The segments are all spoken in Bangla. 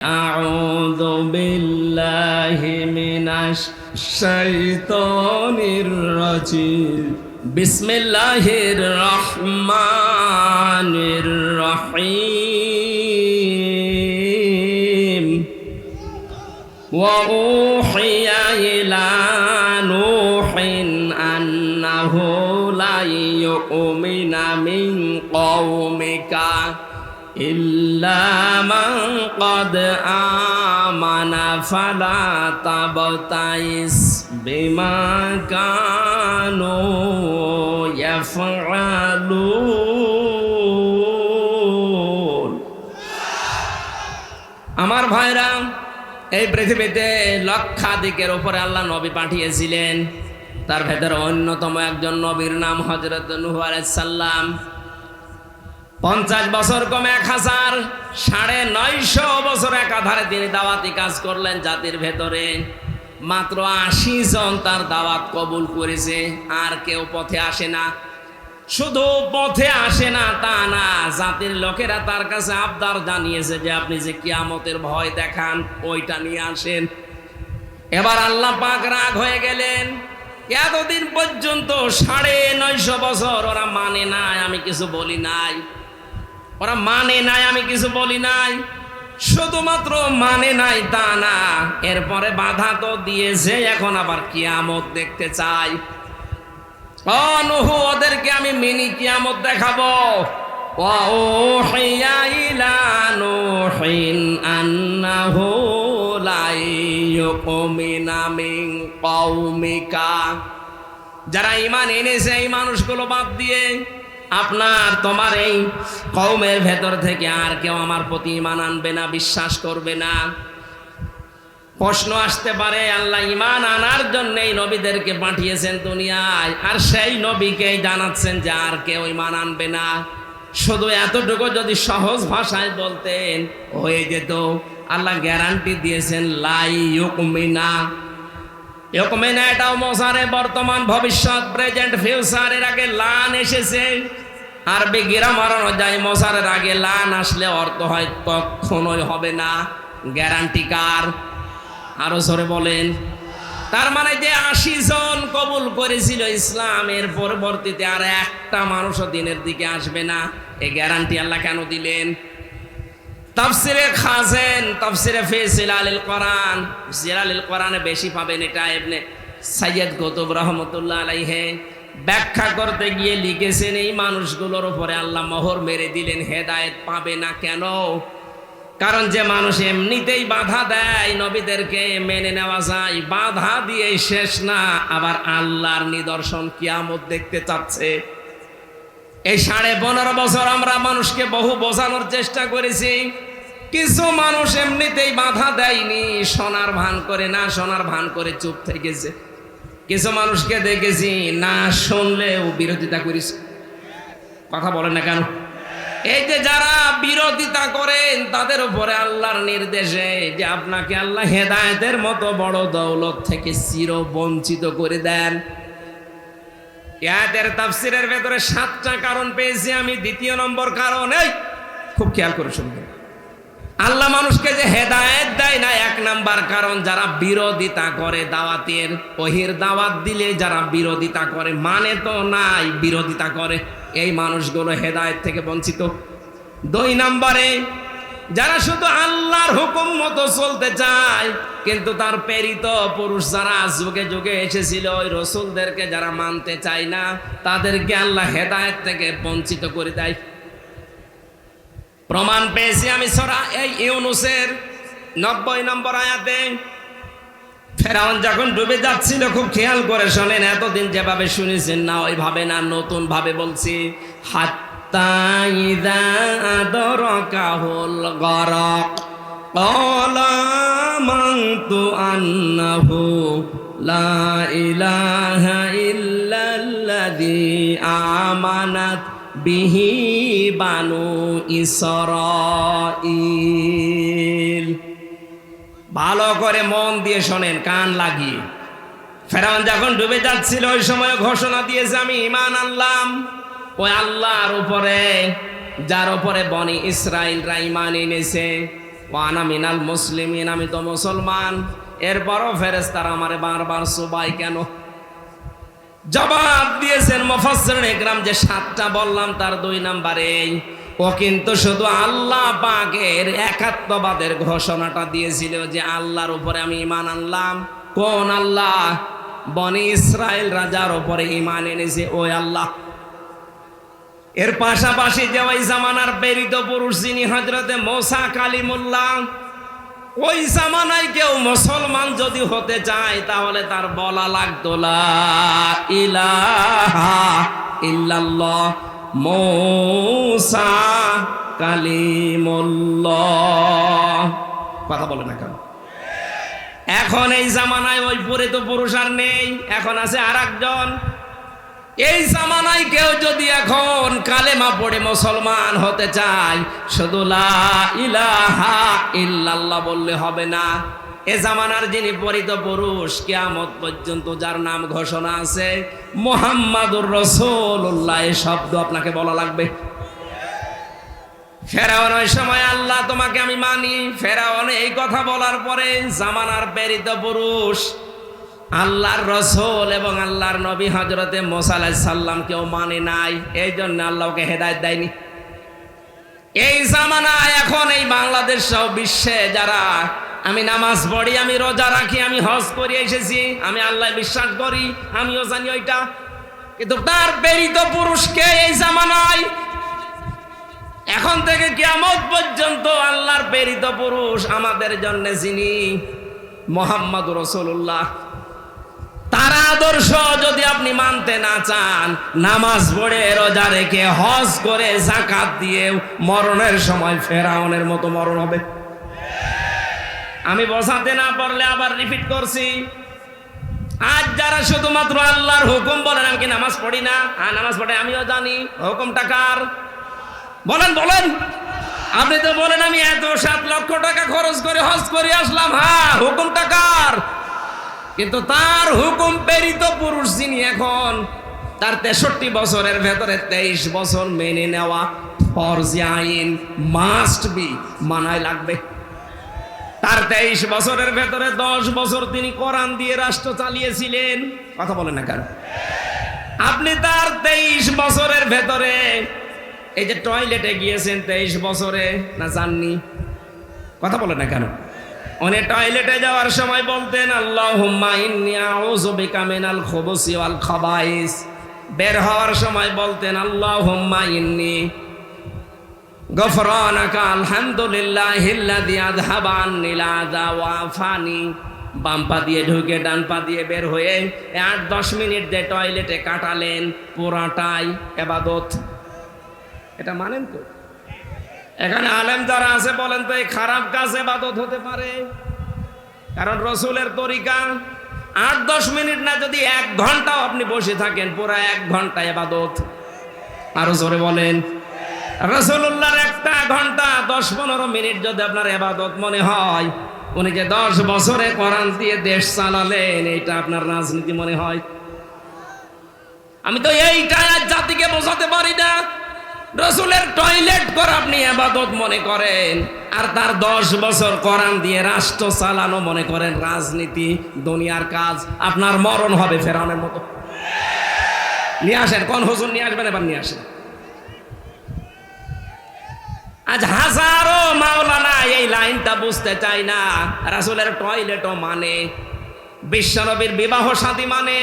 أعوذ بالله من الشيطان الرجيم بسم الله الرحمن الرحيم وأوحي إلى نوح أنه لا يؤمن من قومك إلا من قد آمن فلا تبتئس بما كانوا يفعلون আমার ভাইরা এই পৃথিবীতে লক্ষাধিকের উপরে আল্লাহ নবী পাঠিয়েছিলেন। তার ভেতরে অন্যতম একজন নবীর নাম হযরত নূহ আলাইহিস সালাম। 50 বছর কমে 1000 950 বছর একাধারে তিনি দাওয়াতি কাজ করলেন জাতির ভেতরে। মাত্র 80 জন তার দাওয়াত কবুল করেছে, আর কেউ পথে আসে না। শুধু পথে আসে না তা না, জাতির লোকেরা তার কাছে আবদার জানিয়েছে যে আপনি যে কিয়ামতের ভয় দেখান ওইটা নিয়ে আসেন। এবার আল্লাহ পাক রাগ হয়ে গেলেন। এতদিন পর্যন্ত 950 বছর ওরা মানে নাই, আমি কিছু বলি নাই। ওরা মানে নাই, আমি কিছু বলি নাই। শুধুমাত্র মানে নাই তা না, এরপরে বাধা তো দিয়েছে, এখন আবার কিয়ামত দেখতে চাই। ও নূহ, ওদেরকে আমি মিনি কিয়ামত দেখাবো। ওয়াউহিয়া ইলা নূহিন আন্নাহু লা ইউমিনা মিন কওমিকা। যারা ঈমান এনেছে এই মানুষগুলো বাদ দিয়ে তোমার এই কওমের ভেতর থেকে আর কেউ আমার প্রতি ঈমান আনবে না, বিশ্বাস করবে না। প্রশ্ন আসতে পারে, আল্লাহ ঈমান আনার জন্য এই নবীদেরকে পাঠিয়েছেন দুনিয়ায়, আর সেই নবীকেই জানাচ্ছেন যে আর কেউ ঈমান আনবে না। শুধু এতটুকু যদি সহজ ভাষায় বলতেন হয়ে যেত। আল্লাহ গ্যারান্টি দিয়েছেন লা ইউমিনা। ইউমিনা এটাও মোসারে বর্তমান ভবিষ্যৎ, প্রেজেন্ট ফিউচার। এর আগে লান এসেছে, আরবি গ্রামার অনুযায়ী মোসারের আগে লান আসলে অর্থ হয় কখনোই হবে না। গ্যারান্টি কার? আরো জোরে বলেন। তার মানে যে 80 জন কবুল করেছিল ইসলামের, পরবর্তীতে আর একটা মানুষও দিনের দিকে আসবে না, এই গ্যারান্টি আল্লাহ কেন দিলেন? তাফসিরে খাজেন, তাফসিরে ফি জিলালিল কোরআন, জিলালিল কোরআনে বেশি পাবেন এটা। ইবনে সাইয়্যিদ কুতুব রাহমাতুল্লাহ আলাইহি ব্যাখ্যা করতে গিয়ে লিখেছেন এই মানুষগুলোর উপরে আল্লাহ মোহর মেরে দিলেন, হেদায়েত পাবে না। কেন? কারণ যে মানুষ এমনিতেই বাধা দেয় নবীদেরকে মেনে নেওয়া যায়, বাধা দিয়ে শেষ না, আবার আল্লাহর নিদর্শন কিয়ামত দেখতে চাচ্ছে। এই 15.5 বছর আমরা মানুষকে বহু বোঝানোর চেষ্টা করেছি। কিছু মানুষ এমনিতেই বাধা দেয়নি, শোনার ভান করে, না শোনার ভান করে চুপ থেকেছে। কিছু মানুষকে দেখেছি না শুনলেও বিরোধিতা করেছে। কথা বলেন না কেন? এই যে যারা বিরোধিতা করেন তাদের উপরে আল্লাহর নির্দেশে যে আপনাকে আল্লাহ হেদায়েতের মতো বড় দৌলত থেকে চির বঞ্চিত করে দেন। আয়াতের তাফসীরের ভেতরে 7টা কারণ পেয়েছি আমি। দ্বিতীয় নম্বর কারণ, এই খুব খেয়াল করে শুনবেন, আল্লাহ মানুষকে যে হেদায়েত দেয় না, 1 নাম্বার কারণ যারা বিরোধিতা করে দাওয়াতের, ওহির দাওয়াত দিলে যারা বিরোধিতা করে, মানে তো নাই, বিরোধিতা করে, এই মানুষগুলো হেদায়েত থেকে বঞ্চিত। 2 নম্বরে যারা শুধু আল্লাহর হুকুম মতো চলতে চায়, কিন্তু তার প্রেরিত পুরুষ যারা যুগে যুগে এসেছিল ওই রাসূলদেরকে যারা মানতে চায় না, তাদেরকে আল্লাহ হেদায়েত থেকে বঞ্চিত করে দেয়। প্রমাণ পেয়েছি আমি সূরা ইউনূসের 90 নম্বর আয়াতে। ফেরাউন যখন ডুবে যাচ্ছিল, খুব খেয়াল করে শোনেন, এতদিন যেভাবে শুনেছেন না ওইভাবে না, নতুন ভাবে বলছি। হাত্তা ইযা আদরাকাহুল গরক ক্বালা আমানতু আন্নাহু লা ইলাহা ইল্লাল্লাযী আমানাত বিহি বানু ইসরাঈল। ভালো করে মন দিয়ে শোনেন, কান লাগিয়ে। ফেরাউন যখন ডুবে যাচ্ছিল ওই সময় ঘোষণা দিয়েছে আমি ঈমান আনলাম ওই আল্লাহর উপরে যার উপরে বনি ইসরাইলরা ঈমান এনেছে। ওয়ানা মিনাল মুসলিমিন, আমি তো মুসলমান। এরপরও ফেরেশতারা আমারে বারবার সুবাই কেন? জবাব দিয়েছেন মুফাসসিরিন ইকরাম যে 7টা বললাম তার 2 নম্বরে ও কিন্তু শুধু আল্লাহ পাকের একাত্মবাদের ঘোষণাটা দিয়েছিল যে আল্লাহর উপরে আমি ঈমান আনলাম। কোন আল্লাহ? বনি ইসরাইল রাজার উপরে ঈমান এনেছে ওই আল্লাহ। এর পাশাপাশি যে ওই জামানার প্রেরিত পুরুষ যিনি হযরতে মুসা কালিমুল্লাহ, ওই জামানায় কেউ মুসলমান যদি হতে চায় তাহলে তার বলা লাগতো লা ইলাহা ইল্লাল্লাহ মুসা কালিমুল্লাহ। কথা বলে না কেন? এখন এই জামানায় ওই প্রেরিত পুরুষ আর নেই, এখন আছে আরেকজন। এই জামানায় কেউ যদি এখন কালেমা পড়ে মুসলমান হতে চায় শুধু লা ইলাহা ইল্লাল্লাহ বললে হবে না। এ জামানার যিনি প্রেরিত পুরুষ কিয়ামত পর্যন্ত যার নাম ঘোষণা আছে মুহাম্মাদুর রাসূলুল্লাহ, এই শব্দ আপনাকে বলা লাগবে। ফেরাউন ওই সময় আল্লাহ তোমাকে আমি মানি, ফেরাউন এই কথা বলার পরে জামানার প্রেরিত পুরুষ আল্লাহর রাসূল এবং আল্লাহর নবী হযরতে মুসা আলাইহিস সালাম কেউ মানে নাই, এই জন্য আল্লাহকে হেদায়েত দেয়নি। এই জামানায় এখন এই বাংলাদেশ সহ বিশ্বে যারা আমি নামাজ পড়ি, আমি রোজা রাখি, আমি হজ করে এসেছি, আমি আল্লাহ বিশ্বাস করি, আমিও জানি ওইটা, কিন্তু তার প্রেরিত পুরুষকে এই জামানায় এখন থেকে কিয়ামত পর্যন্ত আল্লাহর প্রেরিত পুরুষ আমাদের জন্য যিনি মুহাম্মাদুর রাসূলুল্লাহ, তার আদর্শ যদি আপনি মানতে না চান, নামাজ পড়ে রোজা রেখে হজ করে যাকাত দিয়ে মরণের সময় ফেরাউনের মতো মরণ হবে। আমি বোঝাতে না পারলে আবার রিপিট করছি, আজ যারা শুধুমাত্র আল্লাহর হুকুম বলেন, আমি কি নামাজ পড়ি না? হ্যাঁ নামাজ পড়ে, আমিও জানি। হুকুমটা কার? বলেন বলেন। আপনি তো বলেন আমি এত 7 লক্ষ টাকা খরচ করে হজ করে আসলাম, হ্যাঁ হুকুমটা কার? কিন্তু তার হুকুম প্রেরিত পুরুষ যিনি এখন তার 63 বছরের ভেতরে 23 বছর মেনে নেওয়া ফরজ আইন, মাস্ট বি, মানায় লাগবে। তার 23 বছরের ভেতরে 10 বছর তিনি কোরআন দিয়ে রাষ্ট্র চালিয়েছিলেন। কথা বলেন না কেন? আপনি তার 23 বছরের ভেতরে এই যে টয়লেটে গিয়েছেন 23 বছরে, না যাননি? কথা বলেন না কেন? উনি টয়লেটে যাওয়ার সময় বলতেন আল্লাহুম্মা ইন্নী আউযু বিকা মিনাল খুবুসি ওয়াল খাবাইস। বের হওয়ার সময় বলতেন আল্লাহুম্মা ইন্নী গফরানাকা আলহামদুলিল্লাহিল্লাযী আযহাবা আন্নিল আযা ওয়া আফানি। বাম পা দিয়ে ঢুকে ডান পা দিয়ে বের হয়ে 8-10 মিনিট যে টয়লেটে কাটালেন, পুরাটাই ইবাদত। এটা মানেন তো? এখানে আলেম যারা আছে বলেন তো এই খারাপ কাজ ইবাদত হতে পারে? কারণ রাসূলের তরিকা 8-10 মিনিট না, যদি 1 ঘন্টাও আপনি বসে থাকেন পুরা 1 ঘন্টা ইবাদত। আরো জোরে বলেন। রাসূলুল্লাহর 1 ঘন্টা 10-15 মিনিট যদি আপনার ইবাদত মনে হয়, উনি যে 10 বছরে কোরআন দিয়ে দেশ চালালেন এইটা আপনার রাজনীতি মনে হয়? আমি তো এইটা আজ জাতিকে বোঝাতে পারি না। রাসূলের টয়লেট করা আপনি ইবাদত মনে করেন, আর তার 10 বছর কোরআন দিয়ে রাষ্ট্র চালানো মনে করেন রাজনীতি, দুনিয়ার কাজ। আপনার মরণ হবে ফেরাউনের মতো। নিয়ে আসেন, কোন হুজুর নিয়ে আসবেন এবার নিয়ে আসেন। আজ হাজারো মাওলানা এই লাইনটা বুঝতে চায় না। রাসূলের টয়লেটও মানে, বিশ্বনবীর বিবাহ শাদী মানে,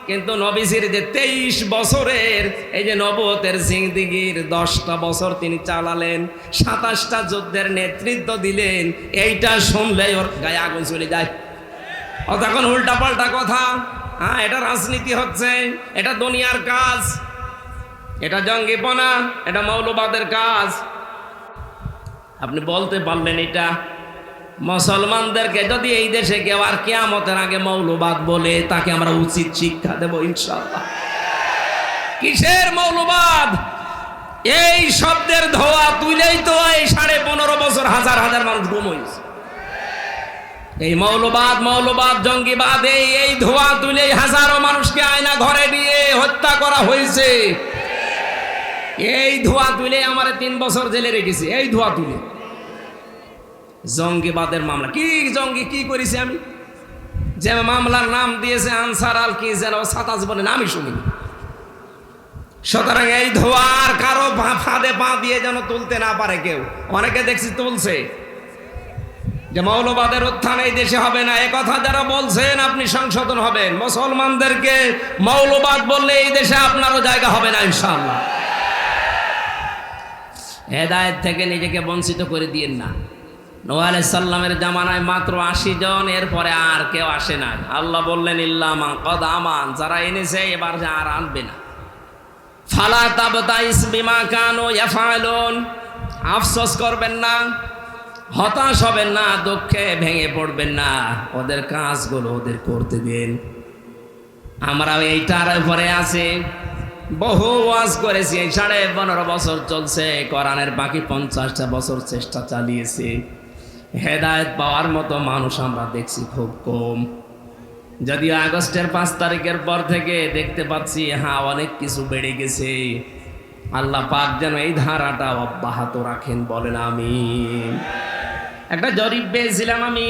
কিন্তু নবীজির যে 23 বছরের এই যে নবুয়তের জিন্দেগির 10টা বছর তিনি চালালেন, 27টা যুদ্ধের নেতৃত্ব দিলেন, এইটা শুনলেই ওর গায়ে আগুন চলে যায়। ও তখন উল্টা পাল্টা কথা, হ্যাঁ এটা রাজনীতি হচ্ছে, এটা দুনিয়ার কাজ, এটা জঙ্গিপনা, এটা মৌলবাদের কাজ। আপনি বলতে পারলেন এটা? মুসলমানদেরকে যদি এই দেশে কেউ আর কিয়ামতের আগে মৌলবাদ বলে, তাকে আমরা উচিত শিক্ষা দেব ইনশাআল্লাহ। কিসের মৌলবাদ? এই শব্দের ধোয়া তুলেই তো এই 15.5 বছর হাজার হাজার মানুষ গুম হয়েছে। এই মৌলবাদ, মৌলবাদ, জঙ্গিবাদ, এই ধোয়া তুলেই হাজারো মানুষকে আয়না ঘরে নিয়ে হত্যা করা হয়েছে। এই ধোয়া তুলে আমার 3 বছর জেলে রেখেছে, এই ধোয়া তুলে। জঙ্গিবাদের মামলা। কি জঙ্গি কি করেছি আমি? যে মামলার নাম দিয়েছে আনসার আল কি যেন সাতাশ বলেন, আমি শুনিনি। সুতরাং এই ধোয়ার কারো ফাঁদে পা দিয়ে যেন তুলতে না পারে কেউ। অনেকে দেখছি তুলছে যে মৌলবাদের উত্থান এই দেশে হবে না, এ কথা যারা বলছেন আপনি সংশোধন হবেন। মুসলমানদেরকে মৌলবাদ বললে এই দেশে আপনারও জায়গা হবে না ইনশাআল্লাহ। হেদায়েত থেকে নিজেকে বঞ্চিত করে দিয়েন না। নূহ আলাইহিস সালামের জামানায় মাত্র 80 জন, এরপরে আর কেউ আসে নাই। আল্লাহ বললেন ইল্লা মান কদ আমান, যারা এনেছে এবার আর আনবে না। ফালা তাবতাইস বিমা কানু ইয়াফআলুন, আফসোস করবেন না, হতাশ হবেন না, দুঃখে ভেঙে পড়বেন না, ওদের কাজগুলো ওদের করতে দিন। আমরা এইটার উপরে আছি, বহু ওয়াজ করেছি, 15.5 বছর চলছে, কোরআনের বাকি 50টা বছর চেষ্টা চালিয়েছি। হেদায়েত পাওয়ার মতো মানুষ আমরা দেখছি খুব কম। যদিও আগস্টের 5 তারিখের পর থেকে দেখতে পাচ্ছি হ্যাঁ অনেক কিছু বেড়ে গেছে। আল্লাহ পাক যেন এই ধারাটা অব্যাহত রাখেন, বলেন আমিন। একটা জরিপ পেয়েছিলাম আমি,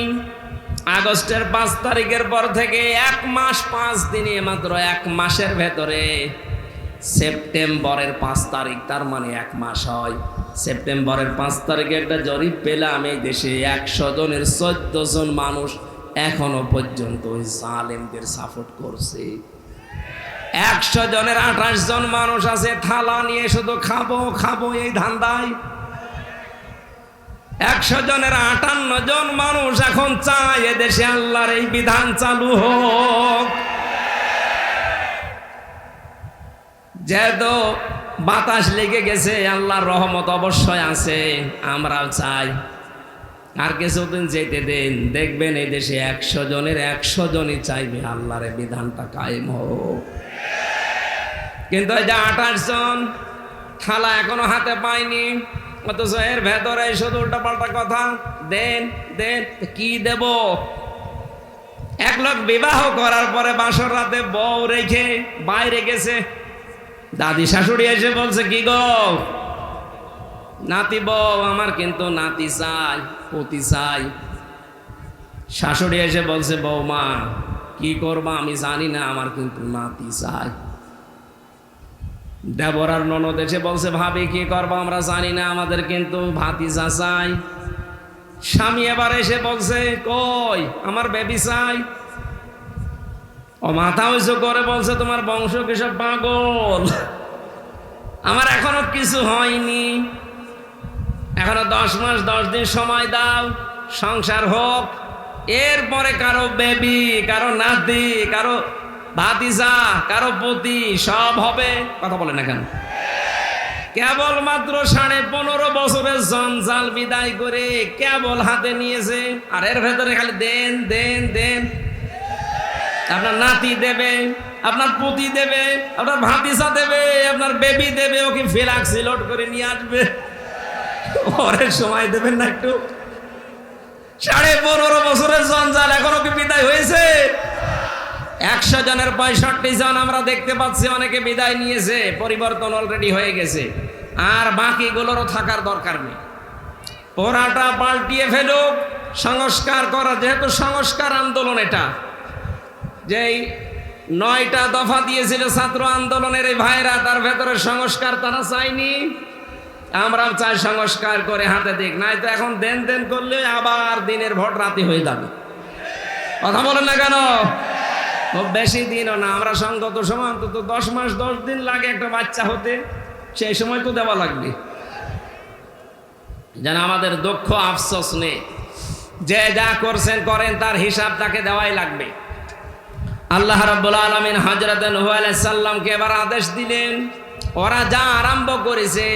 আগস্টের 5 তারিখের পর থেকে 1 মাস 5 দিনে, মাত্র 1 মাসের ভেতরে সেপ্টেম্বরের 5 তারিখ, তার মানে 1 মাস হয়। সেপ্টেম্বরের 5 তারিখে একটা জরিপ পেলাম, এই দেশে 100 জনের 14 জন মানুষ এখনো পর্যন্ত ওই জালেমদের সাপোর্ট করছে। 100 জনের 28 জন মানুষ আছে থালা নিয়ে শুধু খাবো খাবো এই ধান্দায়। 100 জনের 58 জন মানুষ এখন চায় এদেশে আল্লাহর এই বিধান চালু হোক। যেহেতু বাতাস লেগে গেছে, আল্লাহর রহমত অবশ্যই আছে, আমরাও চাই আর কিছুদিন যেতে দিন, দেখবেন এই দেশে 100 জনের 100 জনই চাইবে আল্লাহর বিধানটা কায়েম হোক। কিন্তু এই যে 28 জন থালা এখনো হাতে পায়নি, অথচ এর ভেতরে শুধু উল্টাপাল্টা কথা, দেন দেন। কি দেব? 1 লোক বিবাহ করার পরে বাসর রাতে বউ রেখে বাইরে গেছে, দাদি শাশুড়ি এসে বলছে কি গো নাতি বউ, আমার কিন্তু নাতি চাই, পতি চাই। শাশুড়ি এসে বলছে বৌমা কি করবা আমি জানি না, আমার কিন্তু নাতি চাই। দেবর আর ননদ এসে বলছে ভাবি কি করবা আমরা জানি না, আমাদের কিন্তু ভাতিজা চাই। স্বামী এবার এসে বলছে কই আমার বেবি চাই। ও মাথা উঁচু করে বলছে তোমার বংশ কিসব পাগল, আমার এখনো কিছু হয়নি, এখনো 10 মাস 10 দিন সময় দাও, সংসার হোক, এরপরে কারো বেবি, কারো নাতি, কারো ভাতিজা, কারো পতি সব হবে। কথা বলে না কেন? কেবল মাত্র 15.5 বছরের জঞ্জাল বিদায় করে কেবল হাতে নিয়েছে, আর এর ভেতরে খালি দেন দেন দেন। আপনার নাতি দেবে, আপনার পতি দেবে, আপনার ভাতিজা দেবে, আপনার বেবি দেবে, ওকে ফ্লাক্সি লোড করে নিয়ে আসবে। ওরে সময় দেবেন না একটু? 15.5 বছরের জঞ্জাল এখনো কি বিদায় হয়েছে? 100 জনের 65 জন আমরা দেখতে পাচ্ছি অনেকে বিদায় নিয়েছে, পরিবর্তন অলরেডি হয়ে গেছে, আর বাকিগুলোরও থাকার দরকার নেই। পোড়াটা পাল্টিয়ে ফেলুক, সংস্কার করা, যেহেতু সংস্কার আন্দোলন, এটা যেই 9টা দফা দিয়েছিল ছাত্র আন্দোলনের এই ভাইরা, তার ভেতরে সংস্কার তারা চায়নি, আমরা চাই সংস্কার করে হাতে দিক, নাই তো এখন দেন দেন করলে আবার দিনের ভোট রাতে হয়ে যাবে। কথা বলেন না কেন? খুব বেশি দিনও না, আমরা সংগত সময় অন্তত 10 মাস 10 দিন লাগে একটা বাচ্চা হতে, সেই সময় তো দেওয়া লাগবে। যেন আমাদের দুঃখ আফসোস নেই, যে যা করছেন করেন, তার হিসাব তাকে দেওয়াই লাগবে। আল্লাহ রাব্বুল আলামিন হযরত নূহ আলাইহিস সালামকে এবার আদেশ দিলেন, ওরা যা আরম্ভ করেছে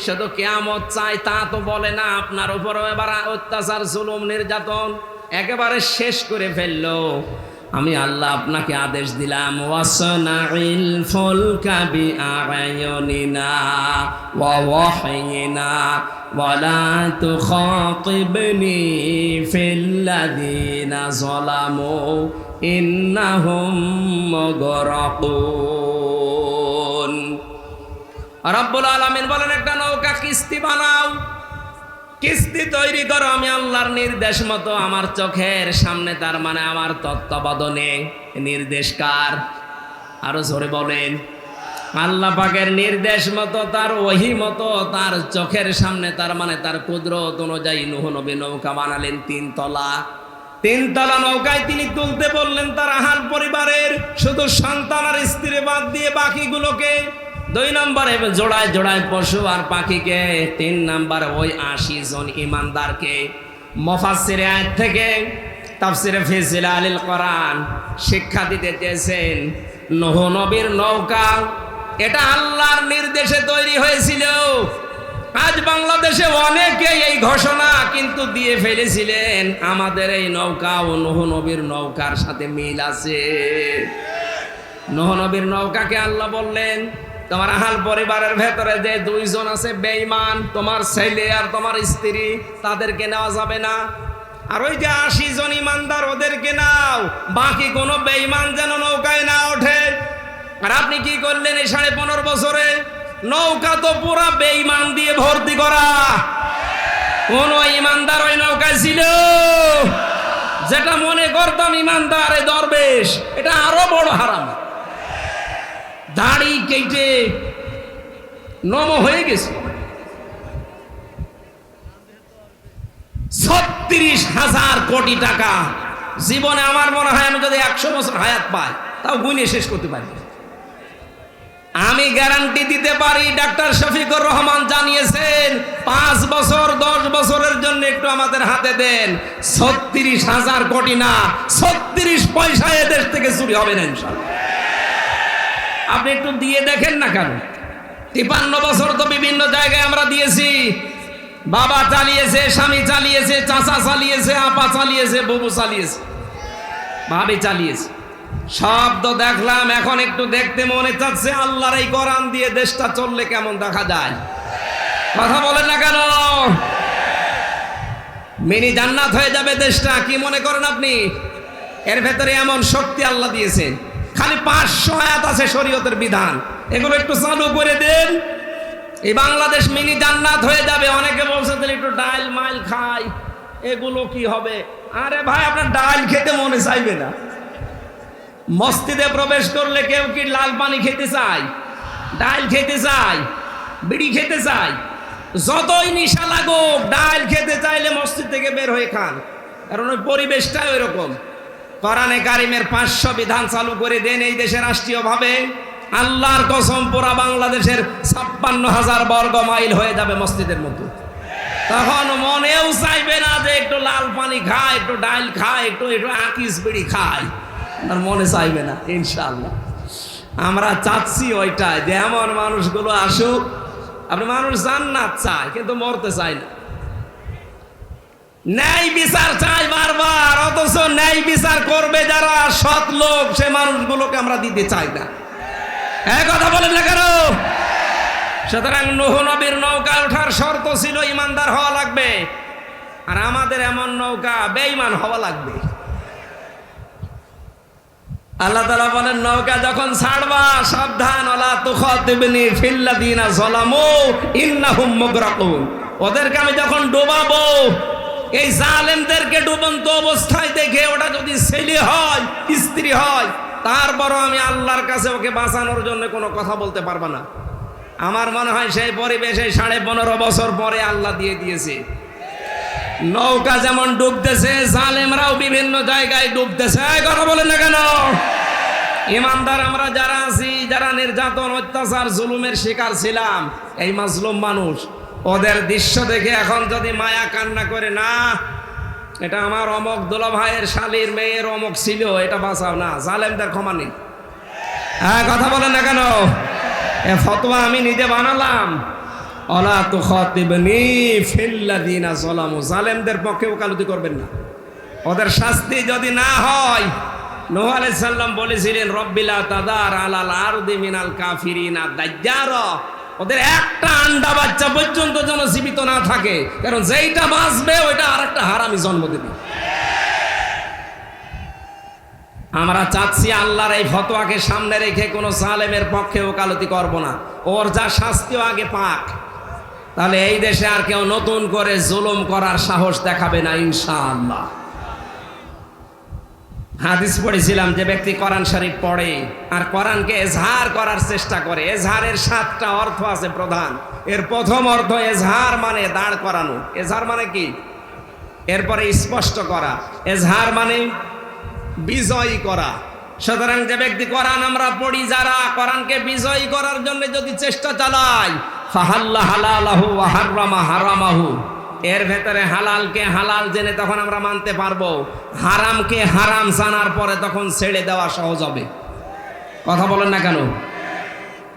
শুধু কিয়ামত চাই তা তো বলে না, আপনার উপরও এবার অত্যাচার জুলুম নির্যাতন একেবারে শেষ করে ফেললো। আমি আল্লাহ আপনাকে আদেশ দিলাম, ওয়াসনাইল ফুলকা বিআয়ুনিনা ওয়া ওয়াহয়িনা ওয়ালা তুখাতিবনি ফিল্লাযিনা যালামু ইন্নাহুম মুগরাকুন। রব্বুল আলামিন বলেন একটা নৌকা কিস্তি বানাও, কিস্তি তৈরি করো, আমি আল্লাহর নির্দেশ মতো আমার চোখের সামনে, তার মানে আমার তত্ত্বাবধানে। নির্দেশ কার? আরো জোরে বলেন। আল্লাহ পাকের নির্দেশ মতো, তার ওহী মতো, তার চোখের সামনে, তার মানে তার কুদরত অনুযায়ী নূহ নবী নৌকা বানালেন 3 তলা। 3 তলা নৌকায় তিনি তুলতে বললেন তার আহাল পরিবারের শুধু সন্তান আর স্ত্রী বাদ দিয়ে বাকিগুলোকে। 2 নম্বরে জোড়ায় জোড়ায় পশু আর পাখিকে। 3 নম্বরে ওই 80 জন ইমানদারকে। মুফাসসিরে আয়াত থেকে তাফসিরে ফি জিলালিল কোরআন শিক্ষা দিতে চেয়েছেন, নূহ নবীর নৌকা এটা আল্লাহর নির্দেশে তৈরি হয়েছিল। আজ বাংলাদেশে অনেকে এই ঘোষণা কিন্তু দিয়ে ফেলেছিলেন, আমাদের এই নৌকা ও নূহ নবীর নৌকার সাথে মিল আছে। নূহ নবীর নৌকাকে আল্লাহ বললেন, তোমার আহাল পরিবারের ভেতরে যে 2 জন আছে বেঈমান, তোমার ছেলে আর তোমার স্ত্রী, তাদেরকে নেওয়া যাবে না। আর ওই যে 80 জন ইমানদার, ওদেরকে নাও, বাকি কোনো বেঈমান যেন নৌকায় না ওঠে। আর আপনি কি করলেন এই 15.5 বছরে? নৌকা তো পুরা বেঈমান দিয়ে ভর্তি করা। কোন ইমানদার ওই নৌকায় ছিল? যেটা মনে করতাম ইমানদার এই দরবেশ, এটা আরো বড় হারাম। দাড়ি কেটে নম হয়ে গেছে। 36,000 কোটি টাকা। জীবনে আমার মনে হয় আমি যদি 100 বছর হায়াত পাই, তাও গুনে শেষ করতে পারি। আমি গ্যারান্টি দিতে পারি, ডাক্তার শফিকুর রহমান জানিয়েছেন 5 বছর 10 বছরের জন্য একটু আমাদের হাতে দেন, 36,000 কোটি না, 36 পয়সা এদেশ থেকে চুরি হবে না ইনশাআল্লাহ। আপনি একটু দিয়ে দেখেন না কেন? 53 বছর তো বিভিন্ন জায়গায় আমরা দিয়েছি। বাবা চালিয়েছে, স্বামী চালিয়েছে, চাচা চালিয়েছে, আপা চালিয়েছে, বুবু চালিয়েছে, ভাবি চালিয়েছে। সব তো দেখলাম, এখন একটু দেখতে মনে চাচ্ছে আল্লাহর এই কোরআন দিয়ে দেশটা চললে কেমন দেখা যায়। কথা বলেন না কেন? মিনি জান্নাত হয়ে যাবে দেশটা। কি মনে করেন আপনি? এর ভেতরে এমন শক্তি আল্লাহ দিয়েছেন। খালি 500 আয়াত আছে শরীয়তের বিধান, এগুলো একটু চালু করে দেন, এই বাংলাদেশ মিনি জান্নাত হয়ে যাবে। অনেকে বলছে তাহলে একটু ডাল মাইল খাই, এগুলো কি হবে? আরে ভাই, আপনার ডাল খেতে মনে চাইবে না? মসজিদে প্রবেশ করলে কেউ কি লাল পানি খেতে চায়, ডাল খেতে চায়, বিড়ি খেতে চায়? যতই নিশা লাগুক, ডাল খেতে চাইলে মসজিদ থেকে বের হয়ে খান, কারণ ওই পরিবেশটাই ওই রকম। কোরআনে কারিমের 500 বিধান চালু করে দেন এই দেশে রাষ্ট্রীয়ভাবে, আল্লাহর কসম পুরা বাংলাদেশের 56,000 বর্গ মাইল হয়ে যাবে মসজিদের মতো। তখন মনেও চাইবে না যে একটু লাল পানি খায়, একটু ডাল খায়, একটু আকিস বিড়ি খায়, আর মনে চাইবে না ইনশাআল্লাহ। আমরা চাচ্ছি ওইটা, যে এমন মানুষগুলো আসুক। আপনি মানুষ জান্নাত চায় কিন্তু মরতে চায় না, ন্যায় বিচার চাই বারবার, অথচ ন্যায় বিচার করবে যারা সৎ লোক, সে মানুষগুলোকে আমরা দিতে চাই না। এই কথা বলেন না কেন? সুতরাং নূহ নবীর নৌকা ওঠার শর্ত ছিল ইমানদার হওয়া লাগবে, আর আমাদের এমন নৌকা বেঈমান হওয়া লাগবে। আল্লাহ তাআলা বলেন, নৌকা যখন ছাড়বা সাবধান, ওয়ালা তুখাতিবনি ফিল্লাযিনা যালামু ইন্নাহুম মুগরাকুন। ওদেরকে আমি যখন ডুবাবো, এই জালেমদেরকে ডুবন্ত অবস্থায় দেখে, ওটা যদি ছেলে হয়, স্ত্রী হয়, তারপরও আমি আল্লাহর কাছে ওকে বাঁচানোর জন্য কোনো কথা বলতে পারবো না। আমার মনে হয় সেই পরিবেশে 15.5 বছর পরে আল্লাহ দিয়ে দিয়েছে। নৌকা যেমন ডুবতেছে, জালেমরাও বিভিন্ন জায়গায় ডুবতেছে। কথা বলেন না কেন? ইমানদার আমরা যারা আছি, যারা নির্যাতন অত্যাচার জুলুমের শিকার ছিলাম, এই মাজলুম মানুষ, ওদের দৃশ্য দেখে এখন যদি মায়া কান্না করে, না এটা আমার অমক দুলা ভাইয়ের শালীর মেয়ের অমক ছিল, এটা বাঁচাও না, জালেমদের ক্ষমা নেই। হ্যাঁ, কথা বলেন না কেন? এ ফতোয়া আমি নিজে বানালাম, ওয়ালা তুখাতিবনি ফিল্লাযিনা যালামু। জালেমদের পক্ষে ওকালতি করবেন না, ওদের শাস্তি যদি না হয়, নূহ আলাইহিস সালাম বলেছিলেন, রব্বিলা তাদার আলাল আরদি মিনাল কাফিরিনা দাজ্জারা। ওদের একটা আন্ডা বাচ্চা পর্যন্ত যেন জীবিত না থাকে, কারণ যেইটা বাঁচবে ওইটা আরেকটা হারামি জন্ম দেবে। আমরা চাচ্ছি আল্লাহর এই ফতোয়াকে সামনে রেখে কোনো জালেমের পক্ষে ওকালতি করব না, ওর যা শাস্তিও আগে পাক, তাহলে এই দেশে আর কেউ নতুন করে জুলুম করার সাহস দেখাবে না ইনশাআল্লাহ। হাদিস পড়েছিলাম, যে ব্যক্তি কোরআন শরীফ পড়ে আর কোরআনকে এজহার করার চেষ্টা করে, এজহারের 7টা অর্থ আছে প্রধান। এর প্রথম অর্থ এজহার মানে দাঁড় করানো। এজহার মানে কি? এরপরে স্পষ্ট করা। এজহার মানে বিজয়ী করা। সুতরাং যে ব্যক্তি কোরআন আমরা পড়ি, যারা কোরআনকে বিজয়ী করার জন্য যদি চেষ্টা চালায়, ফাহাল্লা হালালাহু ওয়া হাররামা হারামাহু, এর ভেতরে হালালকে হালাল জেনে তখন আমরা মানতে পারবো, হারামকে হারাম জানার পরে তখন ছেড়ে দেওয়া সহজ হবে। কথা বলেন না কেন?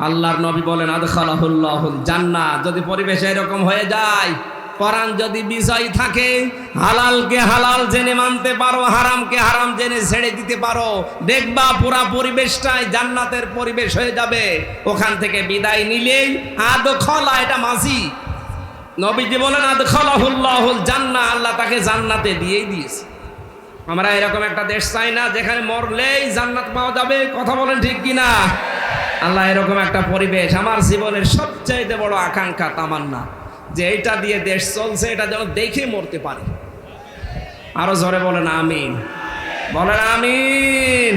আল্লাহর নবী বলেন আদখালাহুল্লাহুল জান্নাহ। যদি পরিবেশ এরকম হয়ে যায়, কোরআন যদি বিজয়ী থাকে, হালালকে হালাল জেনে মানতে পারো, হারামকে হারাম জেনে ছেড়ে দিতে পারো, দেখবা পুরা পরিবেশটাই জান্নাতের পরিবেশ হয়ে যাবে। ওখান থেকে বিদায় নিলেই আদখালা, এটা মাঝি। নবীজি বলেন আদখালাহুল্লাহুল জান্নাহ, আল্লাহ তাকে জান্নাতে দিয়েই দিয়েছে। আমরা এরকম একটা দেশ চাই না যেখানে মরলেই জান্নাত পাওয়া যাবে। কথা বলেন ঠিক কিনা? আল্লাহ এরকম একটা পরিবেশ, আমার জীবনের সবচাইতে বড় আকাঙ্ক্ষা, তামান্না, যে এইটা দিয়ে দেশ চলছে, এটা যেন দেখে মরতে পারে। আরো জোরে বলেন আমিন, বলেন আমিন।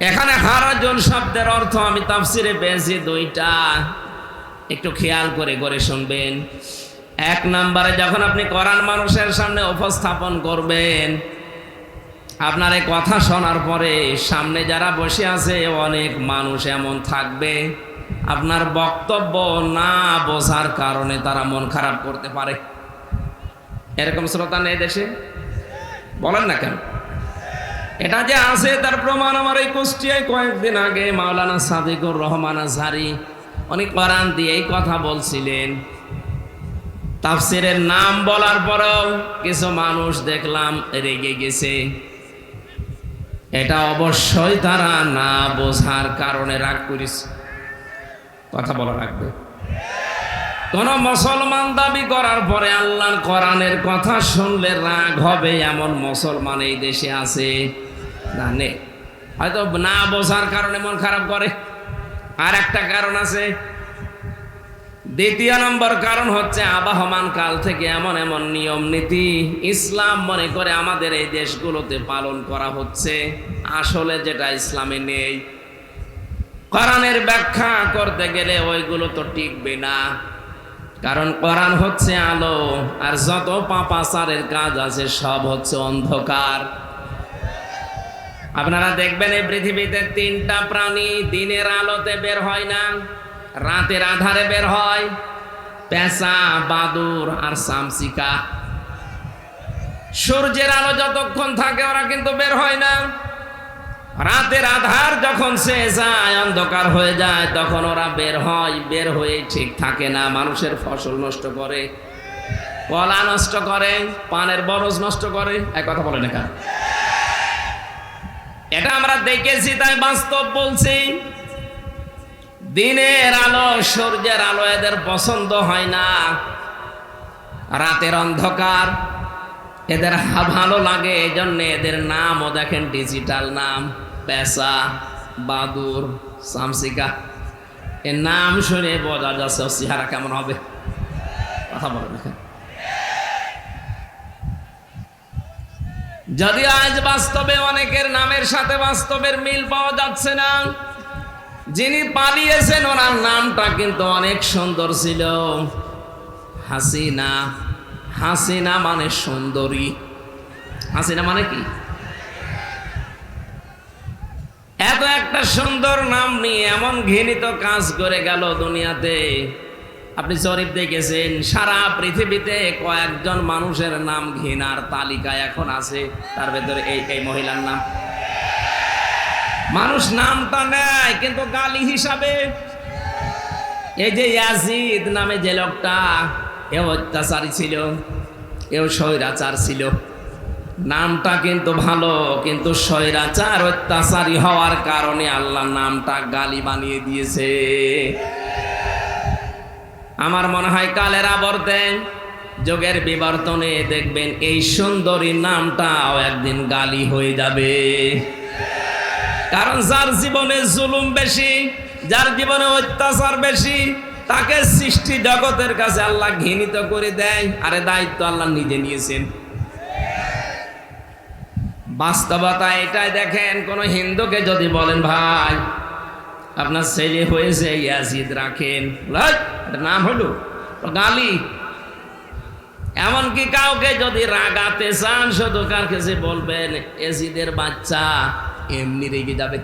এখানে হারাজন শব্দের অর্থ আমি তাফসিরে পেয়েছি 2টা, একটু খেয়াল করে শুনবেন। 1 নম্বরে যখন আপনি কোরআন মানুষের সামনে উপস্থাপন করবেন, আপনার এই কথা শোনার পরে সামনে যারা বসে আছে অনেক মানুষ এমন থাকবে, আপনার বক্তব্য না বোঝার কারণে তারা মন খারাপ করতে পারে। এরকম শ্রোতা নেই দেশে? বলেন না কেন? এটা যে আছে তার প্রমাণ আমার এই কুষ্টিয়ায় কয়েকদিন আগে মাওলানা সাদিকুর রহমান আজহারি উনি কোরআন দিয়ে এই কথা বলছিলেন। তাফসিরের নাম বলার পরেও কিছু মানুষ দেখলাম রেগে গেছে। এটা অবশ্যই তারা না বোঝার কারণে রাগ করেছে। কথা বলা রাখবে। কোন মুসলমান দাবি করার পরে আল্লাহর কোরআনের কথা শুনলে রাগ হবে এমন মুসলমান এই দেশে আছে না? নেই। হয়তো না বোঝার কারণে মন খারাপ করে। আর একটা কারণ আছে। 2 নম্বর কারণ হচ্ছে আবহমান কাল থেকে এমন এমন নিয়ম নীতি ইসলাম মনে করে আমাদের এই দেশগুলোতে পালন করা হচ্ছে, আসলে যেটা ইসলামে নেই। কোরআনের ব্যাখ্যা করতে গেলে ওইগুলো তো টিকবে না, কারণ কোরআন হচ্ছে আলো, আর যত পাপাচারের কাজ আছে সব হচ্ছে অন্ধকার। আপনারা দেখবেন এই পৃথিবীতে 3টা প্রাণী দিনের আলোতে বের হয় না, রাতের আধারে বের হয়, পেঁচা, বাদুর আর চামচিকা। সূর্যের আলো যতক্ষণ থাকে ওরা কিন্তু বের হয় না। রাতের আধার যখন শেষ যায়, অন্ধকার হয়ে যায়, তখন ওরা বের হয়। বের হয়ে ঠিক থাকে না, মানুষের ফসল নষ্ট করে, কলা নষ্ট করে, পানের বরজ নষ্ট করে। এক কথা বলে না? এটা আমরা দেখেছি, তাই বাস্তব বলছি। দিনের আলো, সূর্যের আলো এদের পছন্দ হয় না, রাতের অন্ধকার এদের ভালো লাগে। এই জন্য এদের নামও দেখেন ডিজিটাল নাম, পেঁচা, বাদুর, চামচিকা। এর নাম শুনে বোঝা যাচ্ছে চেহারা কেমন হবে। কথা বলে দেখেন। যদি আজ বাস্তবে অনেকের নামের সাথে বাস্তবের মিল পাওয়া যাচ্ছে না। যিনি পালিয়েছেন ওনার নামটা কিন্তু অনেক সুন্দর ছিল, হাসিনা। হাসিনা মানে সুন্দরী। হাসিনা মানে কি? এত একটা সুন্দর নাম নিয়ে এমন ঘৃণিত কাজ করে গেল দুনিয়াতে। আপনি জরিপ দেখেছেন, সারা পৃথিবীতে কয়েকজন মানুষের নাম ঘৃণার তালিকায় এখন আছে, তার ভেতরে এই মহিলার নাম। মানুষ নামটা নেয় কিন্তু গালি হিসাবে। এই যে ইয়াজিদ নামে যে লোকটা, এও অত্যাচারী ছিল, এও স্বৈরাচার ছিল। নামটা কিন্তু ভালো, কিন্তু স্বৈরাচার অত্যাচারী হওয়ার কারণে আল্লাহ নামটা গালি বানিয়ে দিয়েছে। আমার মনে হয় কালের আবর্তে, যুগের বিবর্তনে দেখবেন এই সুন্দরী নামটাও একদিন গালি হয়ে যাবে। কারণ যার জীবনে জুলুম বেশি, যার জীবনে অত্যাচার বেশি, তাকে সৃষ্টি জগতের কাছে আল্লাহ ঘৃণিত করে দেয়, আরে দায়িত্ব আল্লাহ নিজে নিয়েছেন। বাস্তবতা এটাই। দেখেন, কোন হিন্দুকে যদি বলেন ভাই আপনার ছেলে হয়েছে ইয়াজিদ রাখেন, নাম হলো গালি। এমনকি কাউকে যদি রাগাতে চান শুধু কার কাছে বলবেন ইয়াজিদের বাচ্চা, এমনি রেগে যাবে।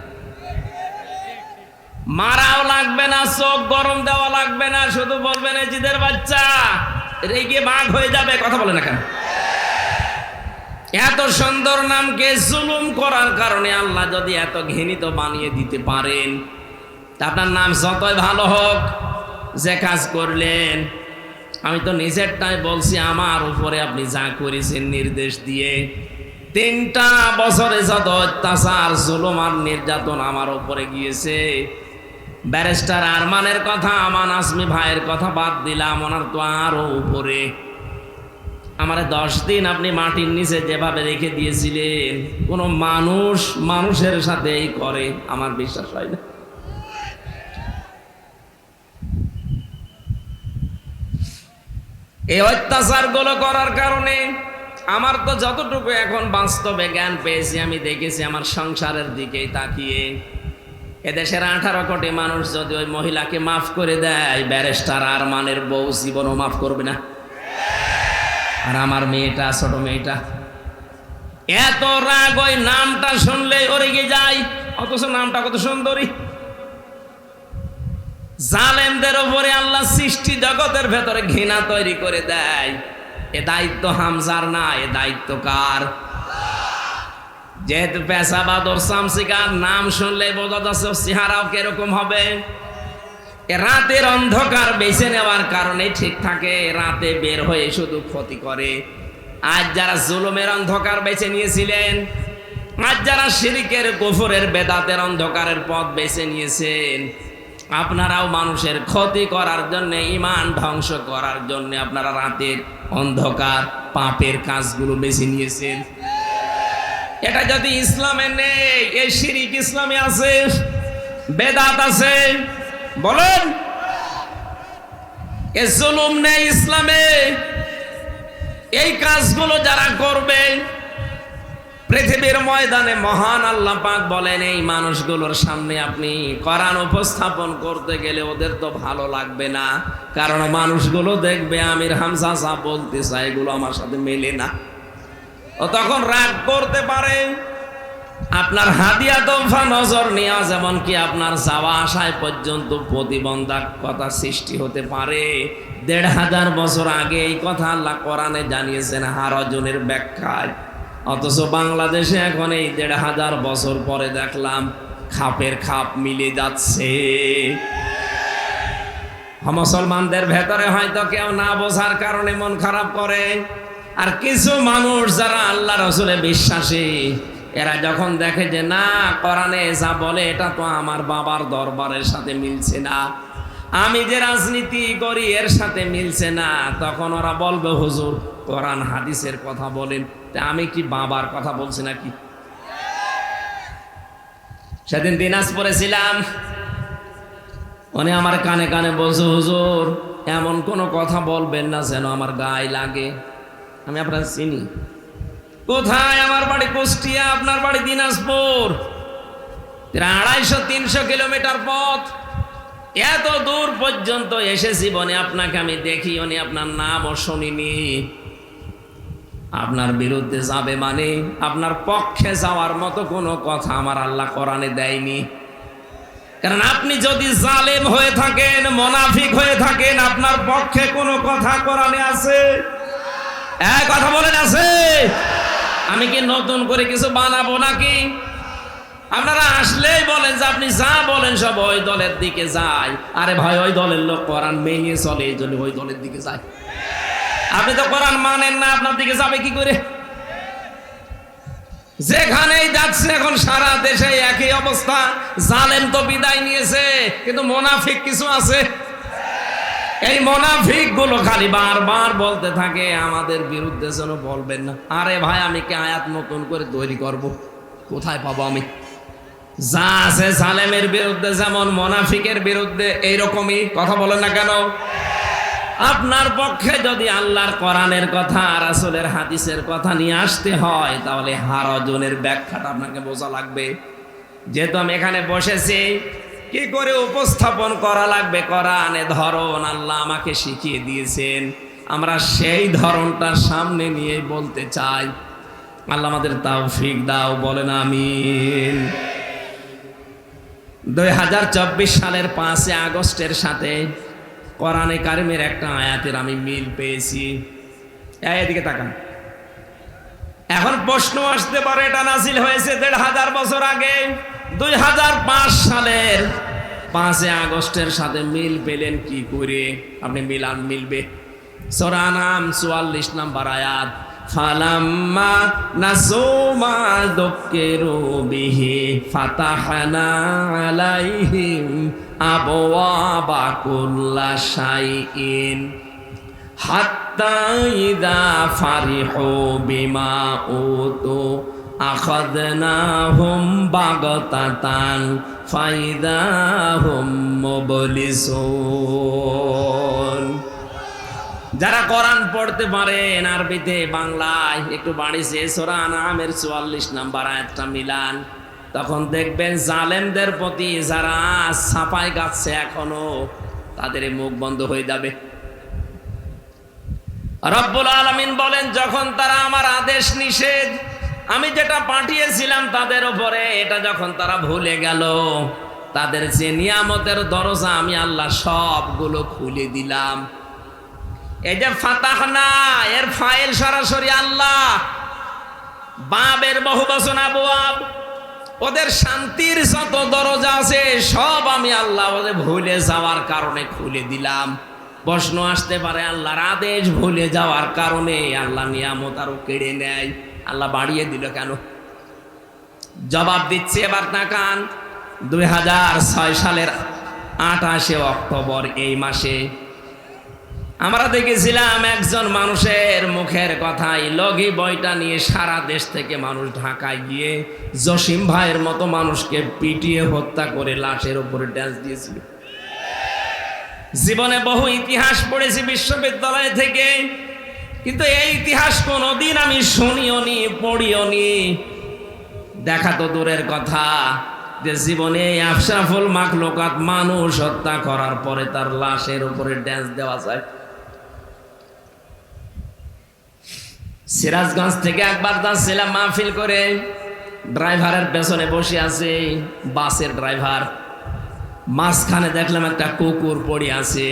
মারাও লাগবে না, চোখ গরম দেওয়া লাগবে না, শুধু বলবেন ইয়াজিদের বাচ্চা, রেগে বাঘ হয়ে যাবে। কথা বলে না কেন? এত সুন্দর নামকে জুলুম করার কারণে আল্লাহ যদি এত ঘৃণিত বানিয়ে দিতে পারেন, আপনার নাম যতই ভালো হোক, যে কাজ করলেন, আমি তো নিজেরটাই বলছি, আমার উপরে আপনি যা করেছেন নির্দেশ দিয়ে, 3টা বছরে যত অত্যাচার জুলুম আর নির্যাতন আমার উপরে গিয়েছে, ব্যারিস্টার আরমানের কথা, আমান আজমি ভাইয়ের কথা বাদ দিলাম, ওনার তো আরো উপরে। আমার 10 দিন আপনি মাটির নিচে যেভাবে রেখে দিয়েছিলেন, কোন মানুষ মানুষের সাথে এই করে আমার বিশ্বাস হয় না। এই অত্যাচার গুলো করার কারণে আমার তো যতটুকু এখন বাস্তবে জ্ঞান পেয়েছি, আমি দেখেছি আমার সংসারের দিকে তাকিয়ে, এদেশের 18 কোটি মানুষ যদি ওই মহিলাকে মাফ করে দেয়, ব্যারিস্টার আরমানের বউ জীবনও মাফ করবে না। আর আমার মেয়েটা, ছোট মেয়েটা, এত রাগ ওই নামটা শুনলে ওরে গিয়ে যায়, অথচ নামটা কত সুন্দরী। জালেমদের উপরে আল্লাহ সৃষ্টি জগতের ভেতরে ঘৃণা তৈরি করে দেয়। এ দায়িত্ব হামজার না, এ দায়িত্ব কার? যেহেতু পেশাবাদর শামসিকার নাম শুনলে বোঝা যাচ্ছে চেহারাও কিরকম হবে। রাতের অন্ধকার বেছে নেওয়ার কারণে ঠিক থাকে, রাতে বের হয়ে শুধু ক্ষতি করে। আজ যারা জুলুমের অন্ধকার বেছে নিয়েছিলেন, আজ যারা শিরকের কুফরের বেদাতের অন্ধকারের পথ বেছে নিয়েছেন, আপনারাও মানুষের ক্ষতি করার জন্য, ঈমান ধ্বংস করার জন্য আপনারা রাতের অন্ধকার পাপের কাজগুলো বেছে নিয়েছেন। এটা যদি ইসলামে নেই, এই শিরিক ইসলামে আছে, বেদাত আছে, বলেন এ জুলুম নেই ইসলামে। এই কাজগুলো যারা করবে, পৃথিবীর ময়দানে মহান আল্লাহ পাক বলেন, এই মানুষগুলোর সামনে আপনি কোরআন উপস্থাপন করতে গেলে ওদের তো ভালো লাগবে না, কারণ মানুষগুলো দেখবে আমির হামজা যা বলতে চায় এগুলো আমার সাথে মেলে না। ও তখন রাগ করতে পারে। আপনার হাদিয়া তোফা নজর নেওয়া, যেমন কি আপনার যাওয়া আসায় পর্যন্ত প্রতিবন্ধকতা সৃষ্টি হতে পারে। 1500 বছর আগে এই কথা আল্লাহ কোরআনে জানিয়েছেন হারজনের ব্যাখ্যায়, অথচ বাংলাদেশে এখন এই 1500 বছর পরে দেখলাম খাপের খাপ মিলে যাচ্ছে। মুসলমানদের ভেতরে হয়তো কেউ না বোঝার কারণে মন খারাপ করে, আর কিছু মানুষ যারা আল্লাহ রসুলে বিশ্বাসী, এরা যখন দেখে যে না কোরআনে যা বলে এটা তো আমার বাবার দরবারের সাথে মিলছে না, আমি যে রাজনীতি করি এর সাথে মিলছে না, তখন ওরা বলবে হুজুর কোরআন হাদিসের কথা বলেন, তা আমি কি বাবার কথা বলছি নাকি? সেদিন দিনাজপুরে ছিলাম, উনি আমার কানে কানে বলছে হুজুর এমন কোনো কথা বলবেন না যেন আমার গায়ে লাগে। আমি আপনার চিনি। কোথায়? আমার বাড়ি কুষ্টিয়া, আপনার বাড়ি দিনাজপুর, 250-300 কিলোমিটার পথ। এত দূর পর্যন্ত এসে জীবনে আপনাকে আমি দেখি, উনি আপনার নামও শুনিনি। আপনার বিরুদ্ধে যাবে মানে আপনার পক্ষে যাওয়ার মতো কোনো কথা আমার আল্লাহ কোরআনে দেয়নি। কারণ আপনি যদি জালেম হয়ে থাকেন, মুনাফিক হয়ে থাকেন, আপনার পক্ষে কোনো কথা কোরআনে আছে? এক কথা বলেন আছে? আমি কি নতুন করে কিছু বানাবো নাকি? আপনারা আসলেই বলেন যে আপনি যা বলেন সব ওই দলের দিকে যায়। আরে ভাই, ওই দলের লোক কোরআন মেনে চলে, এই জন্য ওই দলের দিকে যায়। আপনি তো কোরআন মানেন না, আপনার দিকে যাবে কি করে? যেখানেই যাচ্ছে এখন সারা দেশে একই অবস্থা। জালেম তো বিদায় নিয়েছে, কিন্তু মুনাফিক কিছু আছে। এই মুনাফিক গুলো খালি বারবার বলতে থাকে আমাদের বিরুদ্ধে যেন বলবেন না। আরে ভাই, আমি কি আয়াত নতুন করে তৈরি করব? কোথায় পাবো আমি? যা আছে জালেমের বিরুদ্ধে যেমন মুনাফিকের বিরুদ্ধে এইরকমই কথা বলেন না কেন? আপনার পক্ষে যদি আল্লাহর কোরআনের কথা রাসূলের হাদিসের কথা নিয়ে আসতে হয় তাহলে হারজনের ব্যাখ্যাটা আপনাকে বোঝা লাগবে। যেহেতু আমি এখানে বসেছি, কি করে উপস্থাপন করা লাগবে কোরআনে ধরন আল্লাহ আমাকে শিখিয়ে দিয়েছেন, আমরা সেই ধরনটা সামনে নিয়ে বলতে চাই। আল্লাহ আমাদের তৌফিক দাও, বলেন আমিন। 2024 সালের 5 আগস্টের সাথে কোরআনে কারিমের একটা আয়াতের আমি মিল পেয়েছি। এদিকে তাকান। এখন প্রশ্ন আসতে পারে এটা নাজিল হয়েছে 1500 বছর আগে, 2005 সালের 5 আগস্টের সাথে মিল পেলেন কি করে? আপনি মিলবে সূরা আনআম 44 নম্বর আয়াত, ফালাম্মা নাসু মা যুকিরু বিহি ফাতাহনা আলাইহিম আবওয়াবা কুল্লা শাইইন হাত্তা ইযা ফারিহু বিমা উতু আখাযনাহুম বাগতাতান ফাইযা হুম মুবলিসুন। যারা কোরআন পড়তে পারেন আরবিতে বাংলায় একটু বাড়িছে সূরা আনআমের 44 নম্বর আয়াতটা মিলান, তখন দেখবেন জালেমদের প্রতি যারা ছাপাই গাচ্ছে এখনো তাদের মুখ বন্ধ হয়ে যাবে। রব্বুল আলামিন বলেন, যখন তারা আমার আদেশ নিষেধ আমি যেটা পাঠিয়েছিলাম তাদের উপরে এটা যখন তারা ভুলে গেল, তাদের যে নিয়ামতের দরজা আমি আল্লাহ সবগুলো খুলে দিলাম। এই যে ফাতাহনা এর ফাইল সরাসরি আল্লাহ, বাবের বহুবচন আবওয়াব, ওদের শান্তির যত দরজা আছে সব আমি আল্লাহ ওদের ভুলে যাওয়ার কারণে খুলে দিলাম। প্রশ্ন আসতে পারে আল্লাহর আদেশ ভুলে যাওয়ার কারণে আল্লাহ নিয়ামত আরো কেড়ে নেয়, আল্লাহ বাড়িয়ে দিল কেন? জবাব দিচ্ছে, এবার তাকান। 2006 সালের 28 অক্টোবর এই মাসে আমরা দেখেছিলাম একজন মানুষের মুখের কথাই লগি বইটা নিয়ে সারা দেশ থেকে মানুষ ঢাকায় গিয়ে জসিম ভাইয়ের মতো মানুষকে পিটিয়ে হত্যা করে লাশের উপরে ড্যান্স দিয়েছিল। জীবনে বহু ইতিহাস পড়েছি বিশ্ববিদ্যালয় থেকে, কিন্তু এই ইতিহাস কোনোদিন আমি শুনিও নি, পড়িও নি। দেখা তো দূরের কথা, যে জীবনে আশরাফুল মাখলুকাত মানুষ হত্যা করার পরে তার লাশের উপরে ড্যান্স দেওয়া যায়। সিরাজগঞ্জ থেকে একবার যাচ্ছিলাম মাহফিল করে, ড্রাইভারের পেছনে বসে আছে বাসের ড্রাইভার, মাঝখানে দেখলাম একটা কুকুর পড়ে আছে।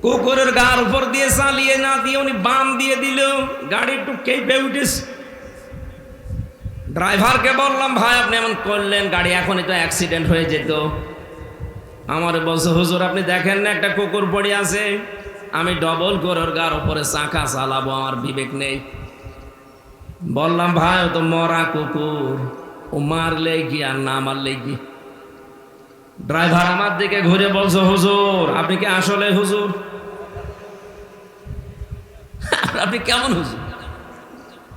কুকুরের গার উপর দিয়ে চালিয়ে না দিয়ে উনি বাম দিয়ে দিল, গাড়ি একটু কেঁপে উঠেছে। ড্রাইভারকে বললাম, ভাই আপনি এমন করলেন, গাড়ি এখনই তো অ্যাক্সিডেন্ট হয়ে যেত। আমার বলছে, হুজুর আপনি দেখেন না একটা কুকুর পড়ে আছে, আমি ডবল করে ওর গার উপরে চাকা চালাবো, আমার বিবেক নেই। বললাম, ভাই ও তো মরা কুকুর, ও মারলে কি আর না মারলে কি? ড্রাইভার আমার দিকে ঘুরে বলছে, হুজুর আপনি কি আসলে হুজুর? আপনি কেমন হুজুর?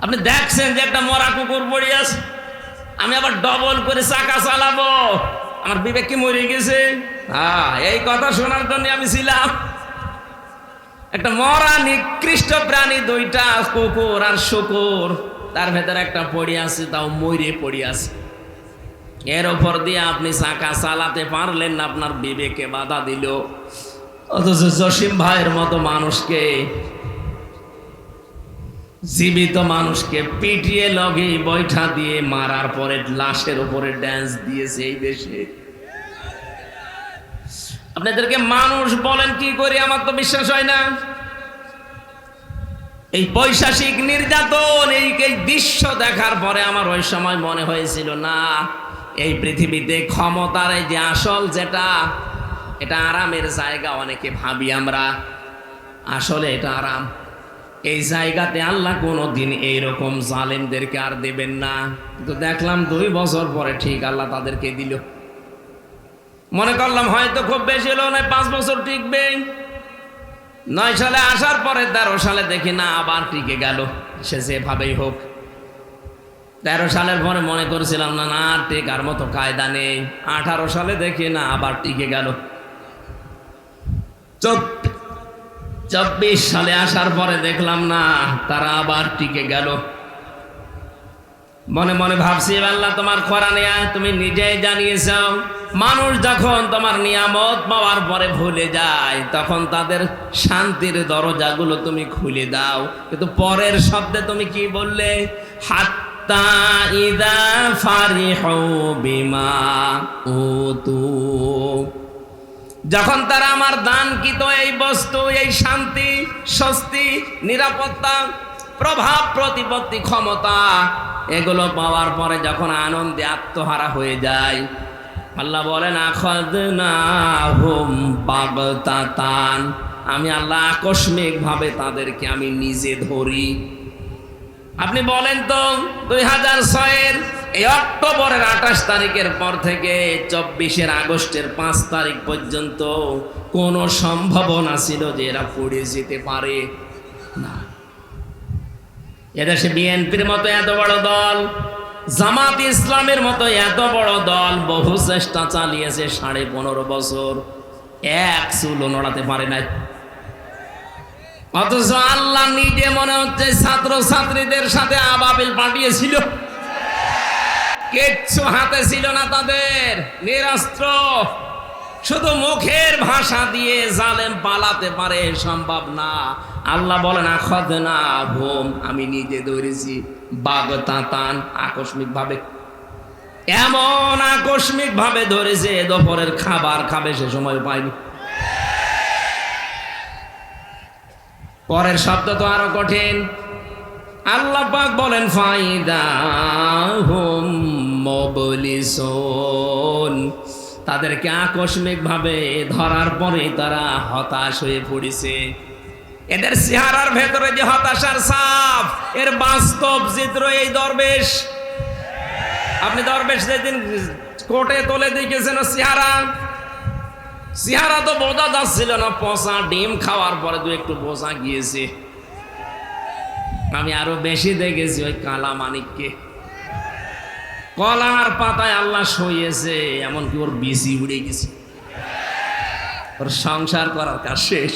আপনি দেখছেন যে একটা মরা কুকুর পড়ে আছে, আমি আবার ডবল করে চাকা চালাবো, আমার বিবেক কি মরে গেছে? হ্যাঁ, এই কথা শোনার জন্য আমি ছিলাম। একটা মরা নিকৃষ্ট প্রাণী, দুইটা কুকুর আর শুকুর, তার ভেতরে একটা পড়ে আছে, তাও মরে পড়ে আছে। এর ওপর দিয়ে আপনি চাকা চালাতে পারলেন না, আপনার বিবেকে বাধা দিল। অথচ জসিম ভাইয়ের মতো মানুষকে, জীবিত মানুষকে পিটিয়ে লগে বৈঠা দিয়ে মারার পরে লাশের উপরে ড্যান্স দিয়েছে এই দেশে। আপনাদেরকে মানুষ বলেন কি করে, আমার তো বিশ্বাস হয় না। এই পৈশাচিক নির্যাতন, এই দৃশ্য দেখার পরে আমার ওই সময় মনে হয়েছিল, না এই পৃথিবীতে ক্ষমতার এই যে আসল যেটা, এটা আরামের জায়গা। অনেকে ভাবি আমরা, আসলে এটা আরাম। এই জায়গাতে আল্লাহ কোনোদিন এইরকম জালেমদেরকে আর দেবেন না। কিন্তু দেখলাম 2 বছর পরে ঠিক আল্লাহ তাদেরকে দিল। মনে করলাম হয়তো খুব বেশি হলো না, 5 বছর টিকবে। 9 সালে আসার পরে 13 সালে দেখি না আবার টিকে গেল। সে যেভাবেই হোক, 13 সালের পরে মনে করেছিলাম না না টেকার মতো কায়দা নেই। 18 সালে দেখি না আবার টিকে গেল। 24 সালে আসার পরে দেখলাম না তারা আবার টিকে গেল। মনে মনে ভাবছি আল্লাহ তোমার কোরআনে তুমি নিজেই জানিয়েছ মানুষ যখন তোমার নিয়ামত পাওয়ার পরে ভুলে যায় তখন তাদের শান্তির দরজাগুলো তুমি খুলে দাও। কিন্তু পরের শব্দে তুমি কি বললে? হাত্তা ইদা ফারিহু বিমা উতু, যখন তারা আমার দানকৃত এই বস্তু, এই শান্তি, স্বস্তি, নিরাপত্তা, প্রভাব প্রতিপত্তি, ক্ষমতা এগুলো পাওয়ার পরে যখন আনন্দে আত্মহারা হয়ে যায়, আল্লাহ বলেন আখাযনাহুম বাগতাতান, আমি আল্লাহ আকস্মিক ভাবে তাদেরকে আমি নিজে ধরি। আপনি বলেন তো 2006-এর এই অক্টোবরের 28 তারিখের পর থেকে 24 আগস্টের 5 তারিখ পর্যন্ত কোনো সম্ভাবনা ছিল যে এরা পড়ে যেতে পারে না? এদেশে বিএনপির মতো এত বড় দল, জামাত ইসলামের মতো এত বড় দল বহু চেষ্টা চালিয়েছে 15.5 বছর, এক চুলও নড়াতে পারে নাই। অথচ আল্লাহ নিজে মনে হচ্ছে ছাত্র ছাত্রীদের সাথে আবাবিল পাঠিয়েছিল, কিচ্ছু হাতে ছিল না তাদের, নিরস্ত্র, শুধু মুখের ভাষা দিয়ে জালেম পালাতে পারে, সম্ভব না। আল্লাহ বলেন আখাযনাহুম, আমি নিজে ধরেছি বাগতাতান, আকস্মিক ভাবে। এমন আকস্মিক ভাবে ধরেছে দুপুরের খাবার খাবে সে সময় পায়নি। পরের শব্দ তো আরো কঠিন। আল্লাহ পাক বলেন ফাইদাহুম মুবলিসুন, তাদেরকে আকস্মিক ভাবে ধরার পরে তারা হতাশ হয়ে পড়েছে। এদের চেহারার ভেতরে যে হতাশার ছাপ, এর বাস্তব চিত্র এই দরবেশ। আপনি দরবেশ যেদিন কোটে তোলে দেখেছেন চেহারা তো বোঝা যাচ্ছিল না, পচা ডিম খাওয়ার পরে তো একটু বোঝা গিয়েছে। আমি আরো বেশি দেখেছি ওই কালা মানিককে, কলার পাতায় আল্লাহ শুয়েছে, এমনকি ওর বিসি উড়ে গেছে, ওর সংসার করার কাজ শেষ।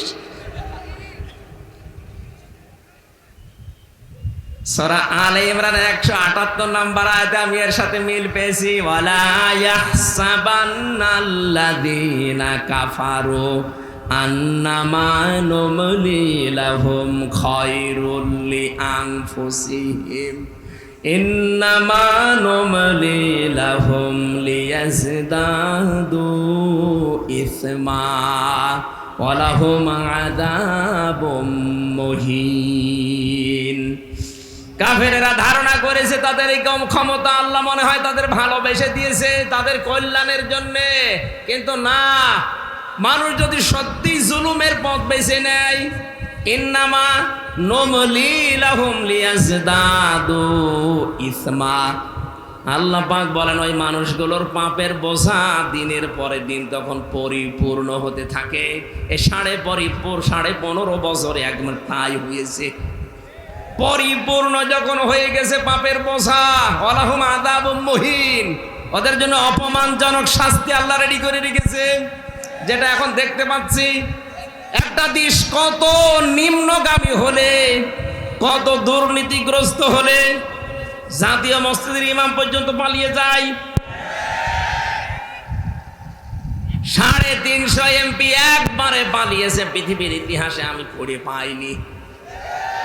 সূরা আলে ইমরানের 178 নম্বর আয়াতে আমি এর সাথে মিল পেয়েছি, ওয়ালা ইয়াহসাবান্নাল্লাযীনা কাফারু আন্নামা নুমলি লাহুম খায়রুল লিআনফুসিহিম ইন্নামা নুমলি লাহুম লিয়াজদাদু ইসমা ওয়া লাহুম আযাবুম মুহিন। কাফেরেরা ধারণা করেছে তাদের এই ক্ষমতা আল্লাহ মনে হয় তাদের ভালোবেসে দিয়েছে তাদের কল্যাণের জন্যে, কিন্তু না, মানুষ যদি সত্যি জুলুমের পথ বেছে নেয়, ইন্নামা নুমলি লাহুম লিয়াজদাদু ইসমা, আল্লাহ পাক বলেন ওই মানুষগুলোর পাপের বোঝা দিনের পরে দিন তখন পরিপূর্ণ হতে থাকে। এ 15.5 বছরে একবার তাই হয়েছে। পরিপূর্ণ যখন হয়ে গেছে পাপের বোঝা, ওয়ালাহুম আযাবুম মুহিন, ওদের জন্য অপমানজনক শাস্তি আল্লাহ রেডি করে রেখেছে, যেটা এখন দেখতে পাচ্ছি। একটা দেশ কত নিম্নগামী হলে, কত দুর্নীতিগ্রস্ত হলে জাতীয় মসজিদের ইমাম পর্যন্ত পালিয়ে যায়। 350 এমপি একবারে পালিয়েছে, পৃথিবীর ইতিহাসে আমি পড়ে পাইনি।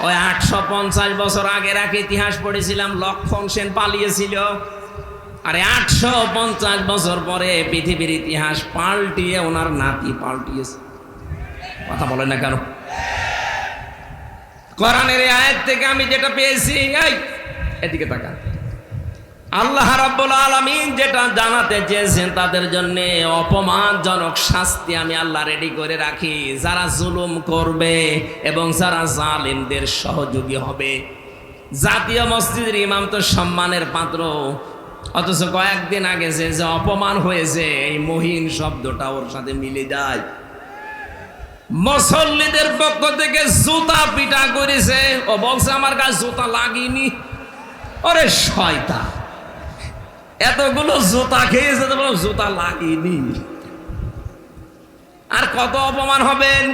ওই 850 বছর আগের এক ইতিহাস পড়েছিলাম, লক্ষণ সেন পালিয়েছিল। আরে 850 বছর পরে পৃথিবীর ইতিহাস পাল্টিয়ে ওনার নাতি পাল্টিয়েছে। কথা বলে না কেন? কোরআনের এই আয়াত থেকে আমি যেটা পেয়েছি, এদিকে তাকান, আল্লাহ রাব্বুল আলামিন যেটা জানাতে চেয়েছেন তাদের জন্য অপমানজনক শাস্তি আমি আল্লাহ রেডি করে রাখি, যারা জুলুম করবে এবং যারা জালিমদের সহযোগী হবে। জাতীয় মসজিদের ইমাম তো সম্মানের পাত্র, অথচ কয়েকদিন আগে যে অপমান হয়েছে এই মহিন শব্দটা ওর সাথে মিলে যায়। মুসল্লিদের পক্ষ থেকে জুতা পিটা করেছে, ও বলছে আমার গায়ে জুতা লাগেনি। ওরে শয়তান, এতগুলো জুতা খেয়েছে তো জুতা লাগেনি, আর কত অপমান হবেন।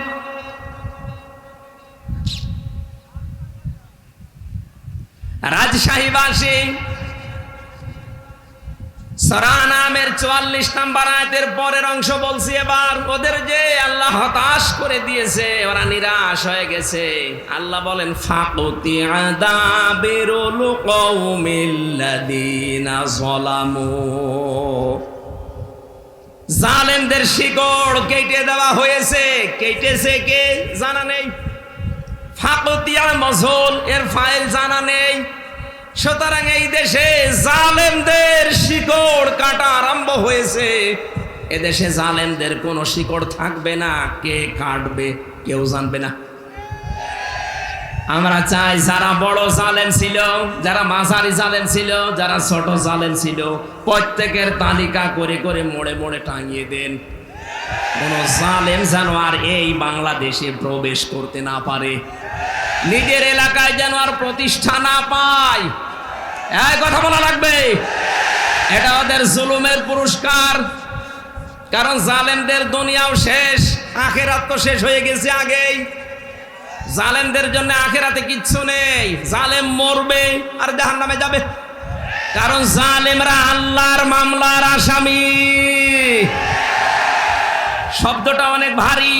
রাজশাহীবাসী সূরা নামের 44 নম্বর আয়াতের পরের অংশ বলছি। এবার ওদের যে আল্লাহ হতাশ করে দিয়েছে, ওরা নিরাশ হয়ে গেছে। আল্লাহ বলেন ফাকুতি আদাবিরুল কওমিল্লাযিনা যালামু, জালেমদের শিকড় কেটে দেওয়া হয়েছে। কেটেছে কে জানা নেই। ফাকুতিয়া মজহুল, এর ফাইল জানা নেই। সুতরাং এই দেশে জালেমদের শিকড় কাটা আরম্ভ হয়েছে। এদেশে জালেমদের কোনো শিকড় থাকবে না। কে কাটবে কেউ জানবে না। আমরা চাই যারা বড় জালেম ছিল, যারা মাঝারি জালেম ছিল, যারা ছোট জালেম ছিল, প্রত্যেকের তালিকা করে করে মোড়ে মোড়ে টাঙিয়ে দেন। কোন জালেম যেন আর এই বাংলাদেশে প্রবেশ করতে না পারে, নিজের এলাকায় যেন আর প্রতিষ্ঠা না পায়। এই কথা বলা লাগবে। এটা ওদের জুলুমের পুরস্কার। কারণ জালেমদের দুনিয়াও শেষ, আখিরাত তো শেষ হয়ে গেছে আগেই। জালেমদের জন্য আখিরাতে কিচ্ছু নেই। জালেম মরবে আর জাহান্নামে যাবে। কারণ জালেমরা আল্লাহর মামলার আসামি। শব্দটা অনেক ভারী।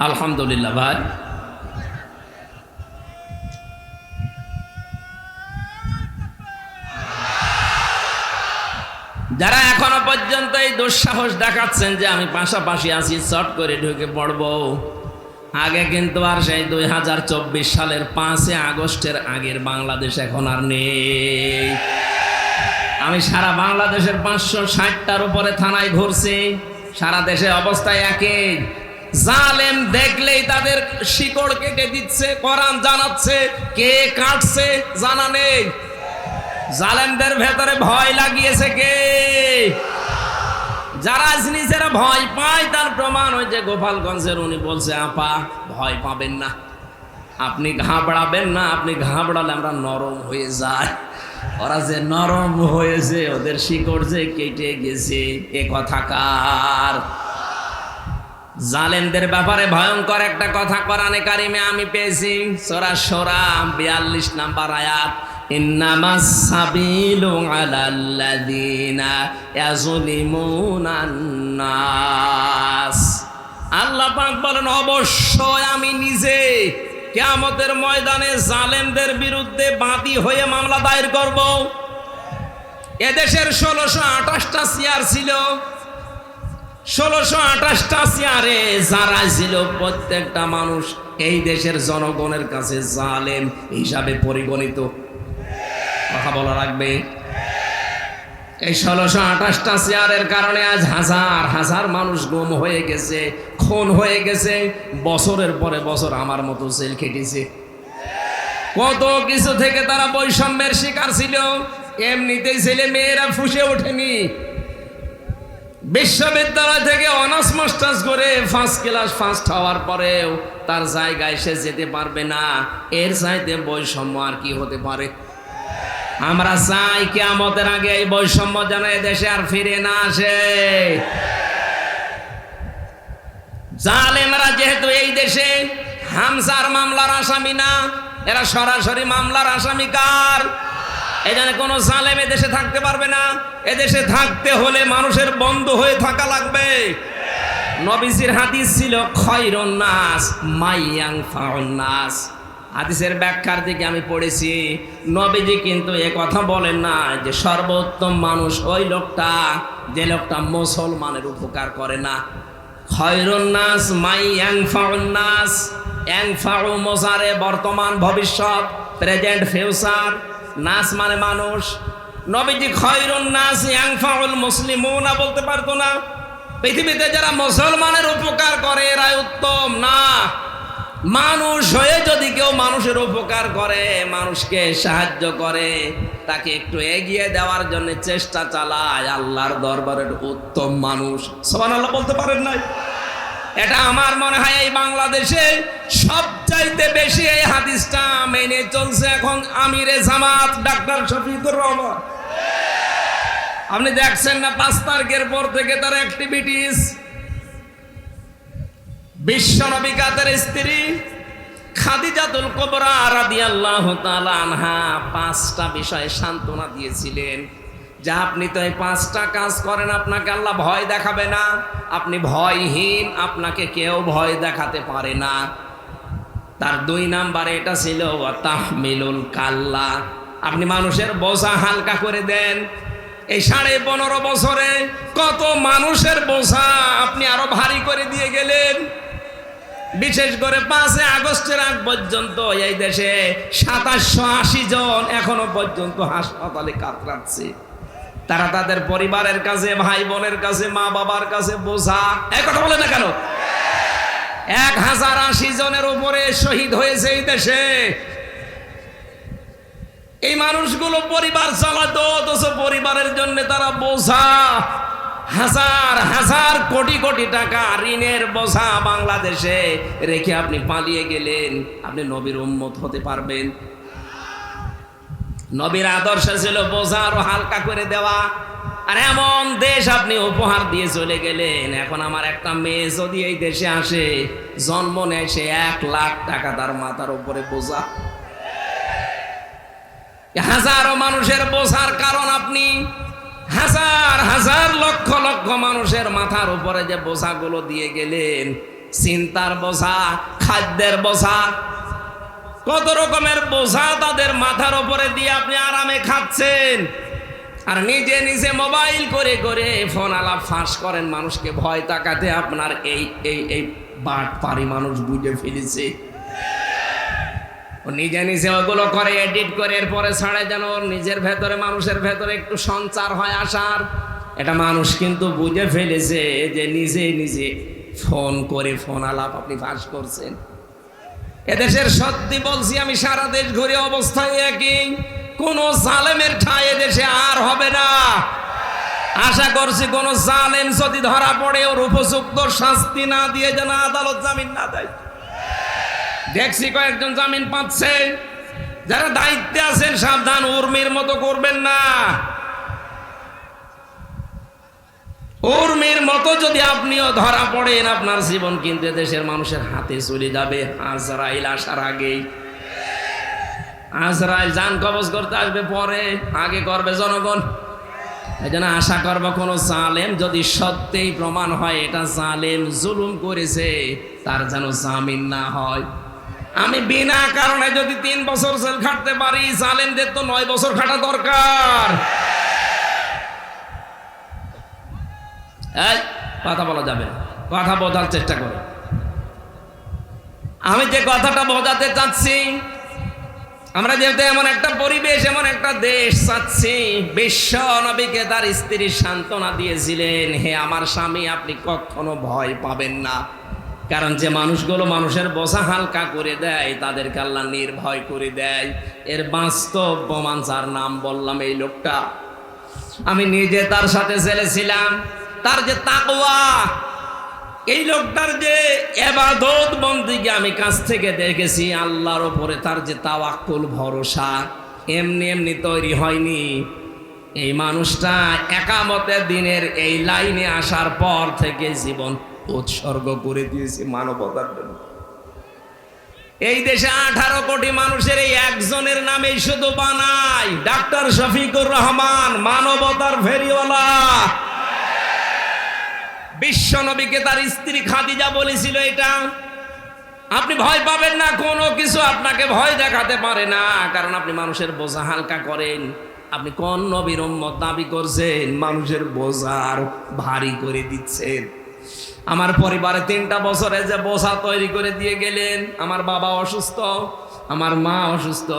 আলহামদুলিল্লাহ ভাই, যারা এখনো পর্যন্ত এই দুঃসাহস দেখাচ্ছেন যে আমি পাশাপাশি আছি, চট করে ঢুকে পড়বো, আগে কিন্তু আর সেই 2024 সালের 5 আগস্টের আগের বাংলাদেশ এখন আর নেই। আমি সারা বাংলাদেশের 560টার উপরে থানায় ঘুরছি। সারা দেশে অবস্থায় একই। জালেম দেখলেই তাদের শিকড় কেটে দিচ্ছে, কোরআন জানাচ্ছে। কে কাটছে জানা নেই। জালেমদের ভেতরে ভয় লাগিয়েছে কে? যারা নিজেরা ভয় পায় তার প্রমাণ ওই যে গোপালগঞ্জের উনি বলছে, আপা ভয় পাবেন না, আপনি ঘাবড়াবেন না, আপনি ঘাবড়ালে আমরা নরম হয়ে যায়। ওরা যে নরম হয়েছে, ওদের শিকড় যে কেটে গেছে, এ কথাকার। জালেমদের ব্যাপারে ভয়ঙ্কর একটা কথা কোরআনে কারিমে আমি পেয়েছি। সূরা শূরা 42 নম্বর আয়াত, ইন্নামাস সাবিলু আলাল্লাযিনা ইয়াযলিমুনান নাস। আল্লাহ পাক বলেন, অবশ্যই আমি নিজে কিয়ামতের ময়দানে জালেমদের বিরুদ্ধে বাদী হয়ে মামলা দায়ের করব। এদেশের 1628টা চেয়ার ছিল। 1628টা চেয়ারে যারা ছিল প্রত্যেকটা মানুষ এই দেশের জনগণের কাছে জালেম হিসাবে পরিগণিত। কথা বলা রাখবে। এই 1628টা চেয়ারের কারণে আজ হাজার হাজার মানুষ গুম হয়ে গেছে, খুন হয়ে গেছে, বছরের পরে বছর আমার মতো জেল খেটেছে। কত কিছু থেকে তারা বৈষম্যের শিকার ছিল। এমনিতেই ছেলে মেয়েরা ফুসে ওঠেনি। বিশ্ববিদ্যালয় থেকে অনার্স মাস্টার্স করে ফার্স্ট ক্লাস ফার্স্ট হওয়ার পরেও তার জায়গায় সে যেতে পারবে না। এর চাইতে বৈষম্য আর কি হতে পারে? আমরা চাই কিয়ামতের আগে এই বৈষম্য যেন দেশে আর ফিরে না আসে। জালেমরা যেহেতু এই দেশে হামজার মামলার আসামি না, এরা সরাসরি মামলার আসামি। কার? এখানে কোনো জালেম এদেশে থাকতে পারবে না। এদেশে থাকতে হলে মানুষের বন্ধু হয়ে থাকা লাগবে। নবীজির হাদিস ছিল, খায়রুন নাস মাইয়ানফাউন নাস। হাদিসের ব্যাখ্যার দিকে আমি পড়েছি, নবীজি কিন্তু এ কথা বলেন না যে সর্বোত্তম মানুষ ওই লোকটা যে লোকটা মুসলমানের উপকার করে না। খায়রুন নাস মাইয়ানফাউন নাস। ইয়ানফাউ মুজারে বর্তমান ভবিষ্যৎ, প্রেজেন্ট ফিউচার। নাস মানে মানুষ। নবীজি খায়রুন নাস ইয়ানফাউল মুসলিমুনা বলতে পারতো না। পৃথিবীতে যারা মুসলমানের উপকার করে এরাই উত্তম না। মানুষ হয়ে যদি কেউ মানুষের উপকার করে, মানুষকে সাহায্য করে, তাকে একটু এগিয়ে দেওয়ার জন্য চেষ্টা চালায়, আল্লাহর দরবারের উত্তম মানুষ। সুবহানাল্লাহ বলতে পারেন নাই? এটা আমার মনে হয় এই বাংলাদেশে সবচাইতে বেশি এই হাদিসটা মেনে চলছে এখন আমিরে জামাত ডাক্তার শফিকুর রহমান। আপনি দেখছেন না 5 তারিখের পর থেকে তার অ্যাক্টিভিটিস। বিশ্বনবী কাদের স্ত্রী খাদিজাতুল কুবরা রাদিয়াল্লাহু তাআলা আনহা 5টা বিষয়ে সান্ত্বনা দিয়েছিলেন, যে আপনি তো এই 5টা কাজ করেন, আপনাকে আল্লাহ ভয় দেখাবে না, আপনি ভয়হীন, আপনাকে কেউ ভয় দেখাতে পারে না। তার 2 নাম্বারে এটা ছিল ওয়া তাহমিলুল কাল্লা, আপনি মানুষের বোঝা হালকা করে দেন। এই 15.5 বছরে কত মানুষের বোঝা আপনি আরো ভারী করে দিয়ে গেলেন। বিশেষ করে 5 আগস্টের আগ পর্যন্ত এই দেশে 2780 জন এখনো পর্যন্ত হাসপাতালে কাতরাচ্ছে। তারা তাদের পরিবারের কাছে, ভাই বোনের কাছে, মা বাবার কাছে বোঝা। এই কথা বলে না কেন? 1080 জনের উপরে শহীদ হয়েছে এই দেশে। এই মানুষগুলো পরিবার চালাতো, অথচ পরিবারের জন্য তারা বোঝা। হাজার হাজার কোটি কোটি টাকা ঋণের বোঝা বাংলাদেশে রেখে আপনি পালিয়ে গেলেন। আপনি নবীর উম্মত হতে পারবেন? নবীর আদর্শ ছিল বোঝা আরো হালকা করে দেওয়া। আর এমন দেশ আপনি উপহার দিয়ে চলে গেলেন। এখন আমার একটা মেয়ে যদি এই দেশে আসে, জন্ম নেয়, সে 1 লাখ টাকা তার মাথার উপরে বোঝা। হাজারো মানুষের বোঝার কারণ আপনি হাজার হাজার লক্ষ লক্ষ মানুষের মাথার উপরে যে বোঝাগুলো দিয়ে গেলেন, চিন্তার বোঝা, খাদ্যের বোঝা, কত রকমের বোঝা তাদের মাথার উপরে দিয়ে আপনি আরামে খাচ্ছেন। আর নিজে নিজে মোবাইল করে করে ফোন আলাপ ফাঁস করেন মানুষকে ভয় তাকাতে। আপনার এই এই এই বাটপারি মানুষ বুঝে ফেলেছে। নিজে নিজে ওগুলো করে, এডিট করে এরপরে ছাড়ে, যেন নিজের ভেতরে, মানুষের ভেতরে একটু সঞ্চার হয় আসার। এটা মানুষ কিন্তু বুঝে ফেলেছে যে নিজে নিজে ফোন করে ফোন আলাপ আপনি ফাঁস করছেন। এদেশের সত্যি বলছি আমি, সারা দেশ ঘুরে অবস্থায় একই, কোন জালেমের ঠাঁই এদেশে আর হবে না। আশা করছি কোন জালেম যদি ধরা পড়ে, ওর উপযুক্ত শাস্তি না দিয়ে যেন আদালত জামিন না দেয়। দেখছি কয়েকজন জামিন পাচ্ছে। যারা দায়িত্বে আছেন সাবধান, উর্মির মতো করবেন না। উর্মির মতো যদি আপনিও ধরা পড়েন, আপনার জীবন কিন্তু দেশের মানুষের হাতে চলে যাবে আজরাইল আসার আগেই। আজরাইল জান কবজ করতে আসবে পরে, আগে করবে জনগণ। এই জন্য আশা করবো কোন জালেম যদি সত্যিই প্রমাণ হয় এটা জালেম জুলুম করেছে, তার যেন জামিন না হয়। আমি বিনা কারণে যদি 3 বছর জেল খাটতে পারি, জালেমদের তো 9 বছর খাটা দরকার। এই কথা বলা যাবে না, কথা বোঝার চেষ্টা করো। আমি যে কথাটা বোঝাতে চাচ্ছি, আমরা যেহেতু এমন একটা পরিবেশ, এমন একটা দেশ চাচ্ছি, বিশ্ব নবীকে তার স্ত্রী সান্ত্বনা দিয়েছিলেন, হে আমার স্বামী, আপনি কখনো ভয় পাবেন না। কারণ যে মানুষগুলো মানুষের বোঝা হালকা করে দেয়, তাদেরকে আল্লাহ নির্ভয় করে দেয়। এর বাস্তব প্রমাণ, যার নাম বললাম, এই লোকটা। আমি নিজে তার সাথে ছিলাম। তার যে তাকওয়া, এই লোকটার যে ইবাদত বন্দেগী আমি কাছ থেকে দেখেছি, আল্লাহর উপরে তার যে তাওয়াক্কুল, ভরসা, এমনি এমনি তৈরি হয়নি। এই মানুষটা একামতের দিনের এই লাইনে আসার পর থেকে জীবন উৎসর্গ করে দিয়েছে মানবতার জন্য। এই দেশে 18 কোটি মানুষের এই একজনের নামে শুধু বানায় ডাক্তার শফিকুর রহমান, মানবতার ফেরিওয়ালা। বিশ্ব নবীকে তার স্ত্রী খাদিজা বলেছিল এটা। আপনি ভয় পাবেন না, কোনো কিছু আপনাকে ভয় দেখাতে পারে না, কারণ আপনি মানুষের বোঝা হালকা করেন। আপনি কোন নবীর উম্মত দাবি করছেন? মানুষের বোঝা আরো ভারী করে দিচ্ছেন। আমার পরিবারে 3টা বছরে যে বোঝা তৈরি করে দিয়ে গেলেন, আমার বাবা অসুস্থ, আমার মা অসুস্থ,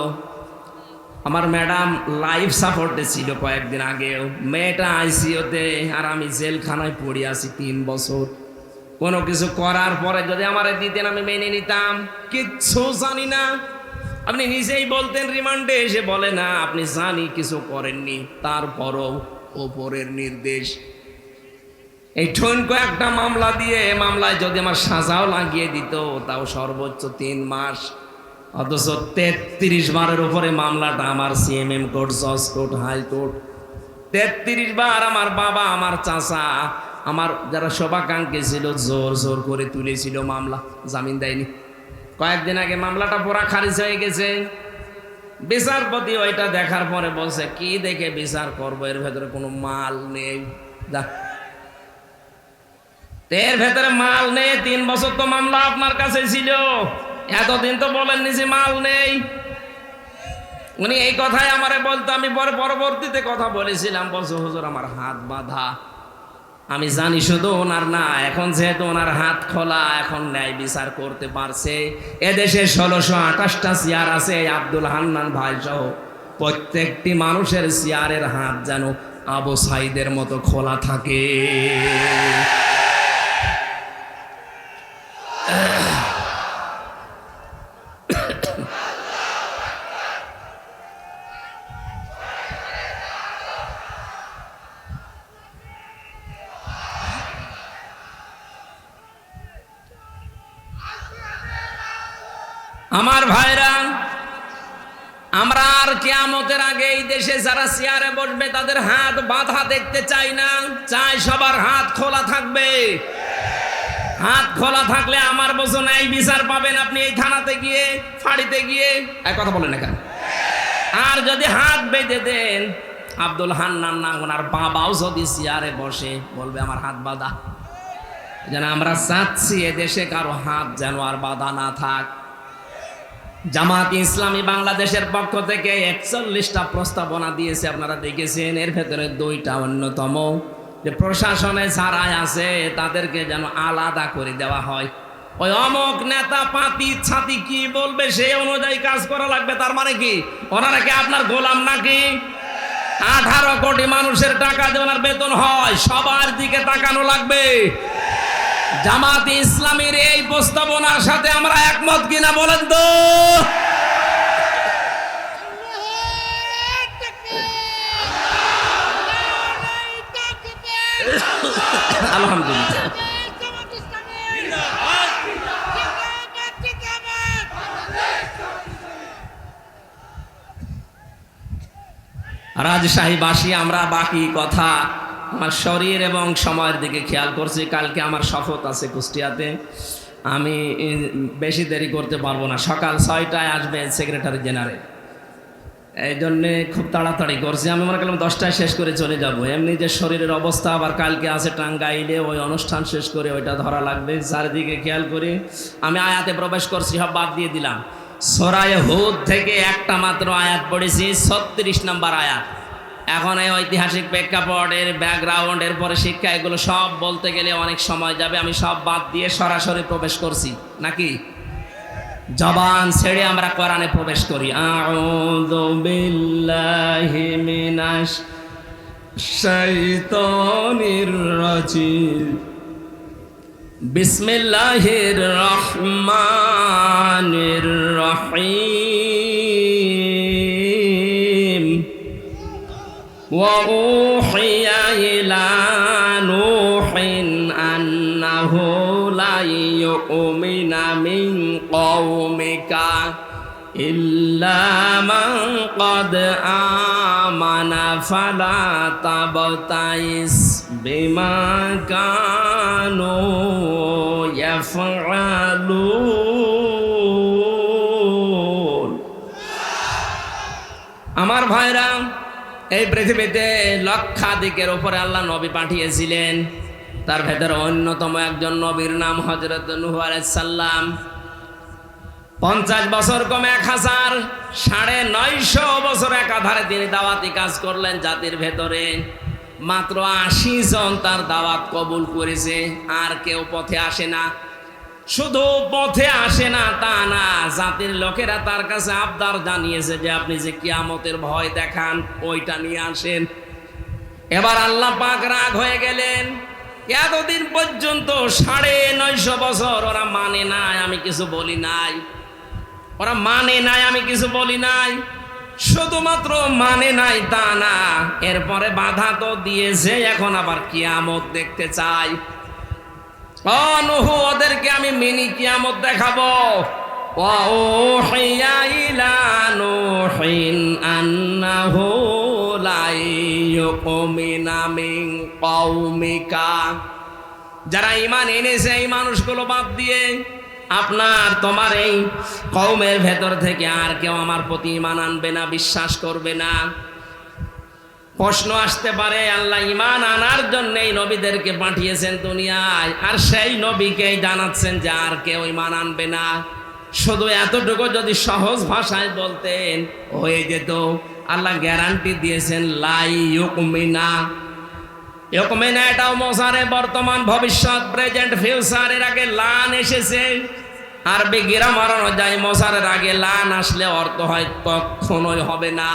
আমার ম্যাডাম লাইফ সাপোর্টে ছিল কয়েকদিন আগেও, মেয়েটা আইসিইউতে, আর আমি জেলখানায় পড়ে আছি 3 বছর। কোনো কিছু করার পরে যদি আমারে দিতেন আমি মেনে নিতাম, কিচ্ছু জানি না। আপনি নিজেই বলতেন রিমান্ডে এসে, বলে না আপনি জানি কিছু করেননি, তারপরও ওপরের নির্দেশ। এই ঠনকো একটা মামলা দিয়ে, মামলায় যদি আমার সাজাও লাগিয়ে দিত তাও সর্বোচ্চ 3 মাস, অথচ 33 বারের উপরে মামলাটা আমার সিএমএম কোর্ট, জজ কোর্ট, হাইকোর্ট। 33 বার আমার বাবা, আমার চাচা, আমার যারা শোভাকাঙ্ক্ষী ছিল জোর জোর করে তুলেছিল মামলা, জামিন দেয়নি। কয়েকদিন আগে মামলাটা পুরা খারিজ হয়ে গেছে। বিচারপতি ওইটা দেখার পরে বলছে, কি দেখে বিচার করবো, এর ভেতরে কোনো মাল নেই। এর ভেতরে মাল নেই, 3 বছর তো মামলা আপনার কাছে ছিল, এতদিন তো বলেননি যে মাল নেই। উনি এই কথাই আমারে বলতো, আমি পরবর্তীতে কথা বলেছিলাম, বলছো হুজুর আমার হাত বাঁধা। আমি জানি শুধু ওনার না, এখন যেহেতু ওনার হাত খোলা, এখন ন্যায় বিচার করতে পারছে। এদেশে 1628টা চেয়ার আছে, আব্দুল হান্নান ভাই সহ প্রত্যেকটি মানুষের চেয়ারের হাত যেন আবু সাইদের মতো খোলা থাকে। আমার ভাইরা, আমরা আর কিয়ামতের আগে এই দেশে যারা চেয়ারে বসবে তাদের হাত বাঁধা দেখতে চাই না, চাই সবার হাত খোলা থাকবে। হাত খোলা থাকলে আমার বোঝো ন্যায় বিচার পাবেন আপনি এই থানাতে গিয়ে, ফাঁড়িতে গিয়ে। এক কথা বলেন এখানে। আর যদি হাত বেঁধে দেন, আব্দুল হান্নান না ওনার বাবাও যদি চেয়ারে বসে, বলবে আমার হাত বাঁধা। যেন আমরা চাচ্ছি এদেশে কারো হাত যেন আর বাঁধা না থাক। জামাত ইসলামী বাংলাদেশের পক্ষ থেকে 41টা প্রস্তাবনা দিয়েছে, আপনারা দেখেছেন। এর ভেতরে 2টা অন্যতম, যে প্রশাসনে যারা আছে তাদেরকে যেন আলাদা করে দেওয়া হয়। ওই অমক নেতা পাতি ছাতি কি বলবে সেই অনুযায়ী কাজ করা লাগবে। তার মানে কি ওনারা কি আপনার গোলাম নাকি? 18 কোটি মানুষের টাকা দিয়ে ওনার বেতন হয়, সবার দিকে তাকানো লাগবে। জামাত ইসলামীর এই প্রস্তাবনার সাথে আমরা একমত কিনা বলেন তো? আলহামদুলিল্লাহ। রাজশাহীবাসী আমরা বাকি কথা আমার শরীর এবং সময়ের দিকে খেয়াল করছি। কালকে আমার শপথ আছে কুষ্টিয়াতে, আমি বেশি দেরি করতে পারবো না। সকাল 6টায় আসবে সেক্রেটারি জেনারেল, এই জন্যে খুব তাড়াতাড়ি করছি। আমি মনে করলাম 10টায় শেষ করে চলে যাব। এমনি যে শরীরের অবস্থা, আবার কালকে আছে টাঙ্গাইলে, ওই অনুষ্ঠান শেষ করে ওইটা ধরা লাগবে। চারিদিকে খেয়াল করে আমি আয়াতে প্রবেশ করছি, সব বাদ দিয়ে দিলাম। সূরা হুদ থেকে একটা মাত্র আয়াত পড়েছি, 36 নম্বর আয়াত। এখন এই ঐতিহাসিক প্রেক্ষাপটের ব্যাকগ্রাউন্ডের পরে শিক্ষা, এগুলো সব বলতে গেলে অনেক সময় যাবে। আমি সব বাদ দিয়ে সরাসরি প্রবেশ করছি, নাকি জবান ছেড়ে আমরা কোরআনে প্রবেশ করি। আউযু বিল্লাহি মিনাশ শাইতানির রাজিম, বিসমিল্লাহির রহমানির রহিম। ওয়া উহিয়া ইলা নূহিন আন্নাহু লা ইউমিনা মিন কওমিকা ইল্লা মান ক্বাদ আমানা ফালা তাবতাইস বিমা কানু ইয়াফআলুন। আমার ভাইরা, এই পৃথিবীতে লক্ষাধিকের উপরে আল্লাহ নবী পাঠিয়েছিলেন। তার ভেতরে অন্যতম একজন নবীর নাম হযরত নূহ আলাইহিস সালাম। 50 বছর কম 1000, 950 বছর একাধারে তিনি দাওয়াতি কাজ করলেন জাতির ভেতরে। মাত্র 80 জন তার দাওয়াত কবুল করেছে, আর কেউ পথে আসে না। শুধু পথে আসে না তা না, জাতির লোকেরা তার কাছে আবদার জানিয়েছে যে আপনি যে কিয়ামতের ভয় দেখান ওইটা নিয়ে আসেন। এবার আল্লাহ পাক রাগ হয়ে গেলেন। এতদিন পর্যন্ত 950 বছর ওরা মানে নাই, আমি কিছু বলি নাই, ওরা মানে নাই, আমি কিছু বলি নাই। শুধুমাত্র মানে নাই তা না, এরপরে বাধা তো দিয়েছে, এখন আবার কিয়ামত দেখতে চাই। ও নূহ, ওদেরকে আমি মিনি কিয়ামত দেখাবো। وَأُوحِيَ إِلَى نُوحٍ أَنَّهُ لَن يُؤْمِنَ مِن قَوْمِكَ। যারা ঈমান এনেছে এই মানুষগুলো বাদ দিয়ে তোমার এই কওমের ভেতর থেকে আর কেউ আমার প্রতি ঈমান আনবে না, বিশ্বাস করবে না। প্রশ্ন আসতে পারে, আল্লাহ ঈমান আনার জন্য এই নবীদেরকে পাঠিয়েছেন দুনিয়ায়, আর সেই নবীকেই জানাচ্ছেন যে আর কেউ ঈমান আনবে না। শুধু এতটুকু যদি সহজ ভাষায় বলতেন হয়ে যেত। আল্লাহ গ্যারান্টি দিয়েছেন লাই ইউকমিনা। ইউকমিনা এটাও মোসারে বর্তমান ভবিষ্যৎ, প্রেজেন্ট ফিউচার। এর আগে লান এসেছে, আরবি গ্রামার অনুযায়ী মোসারের আগে লান আসলে অর্থ হয় কখনোই হবে না।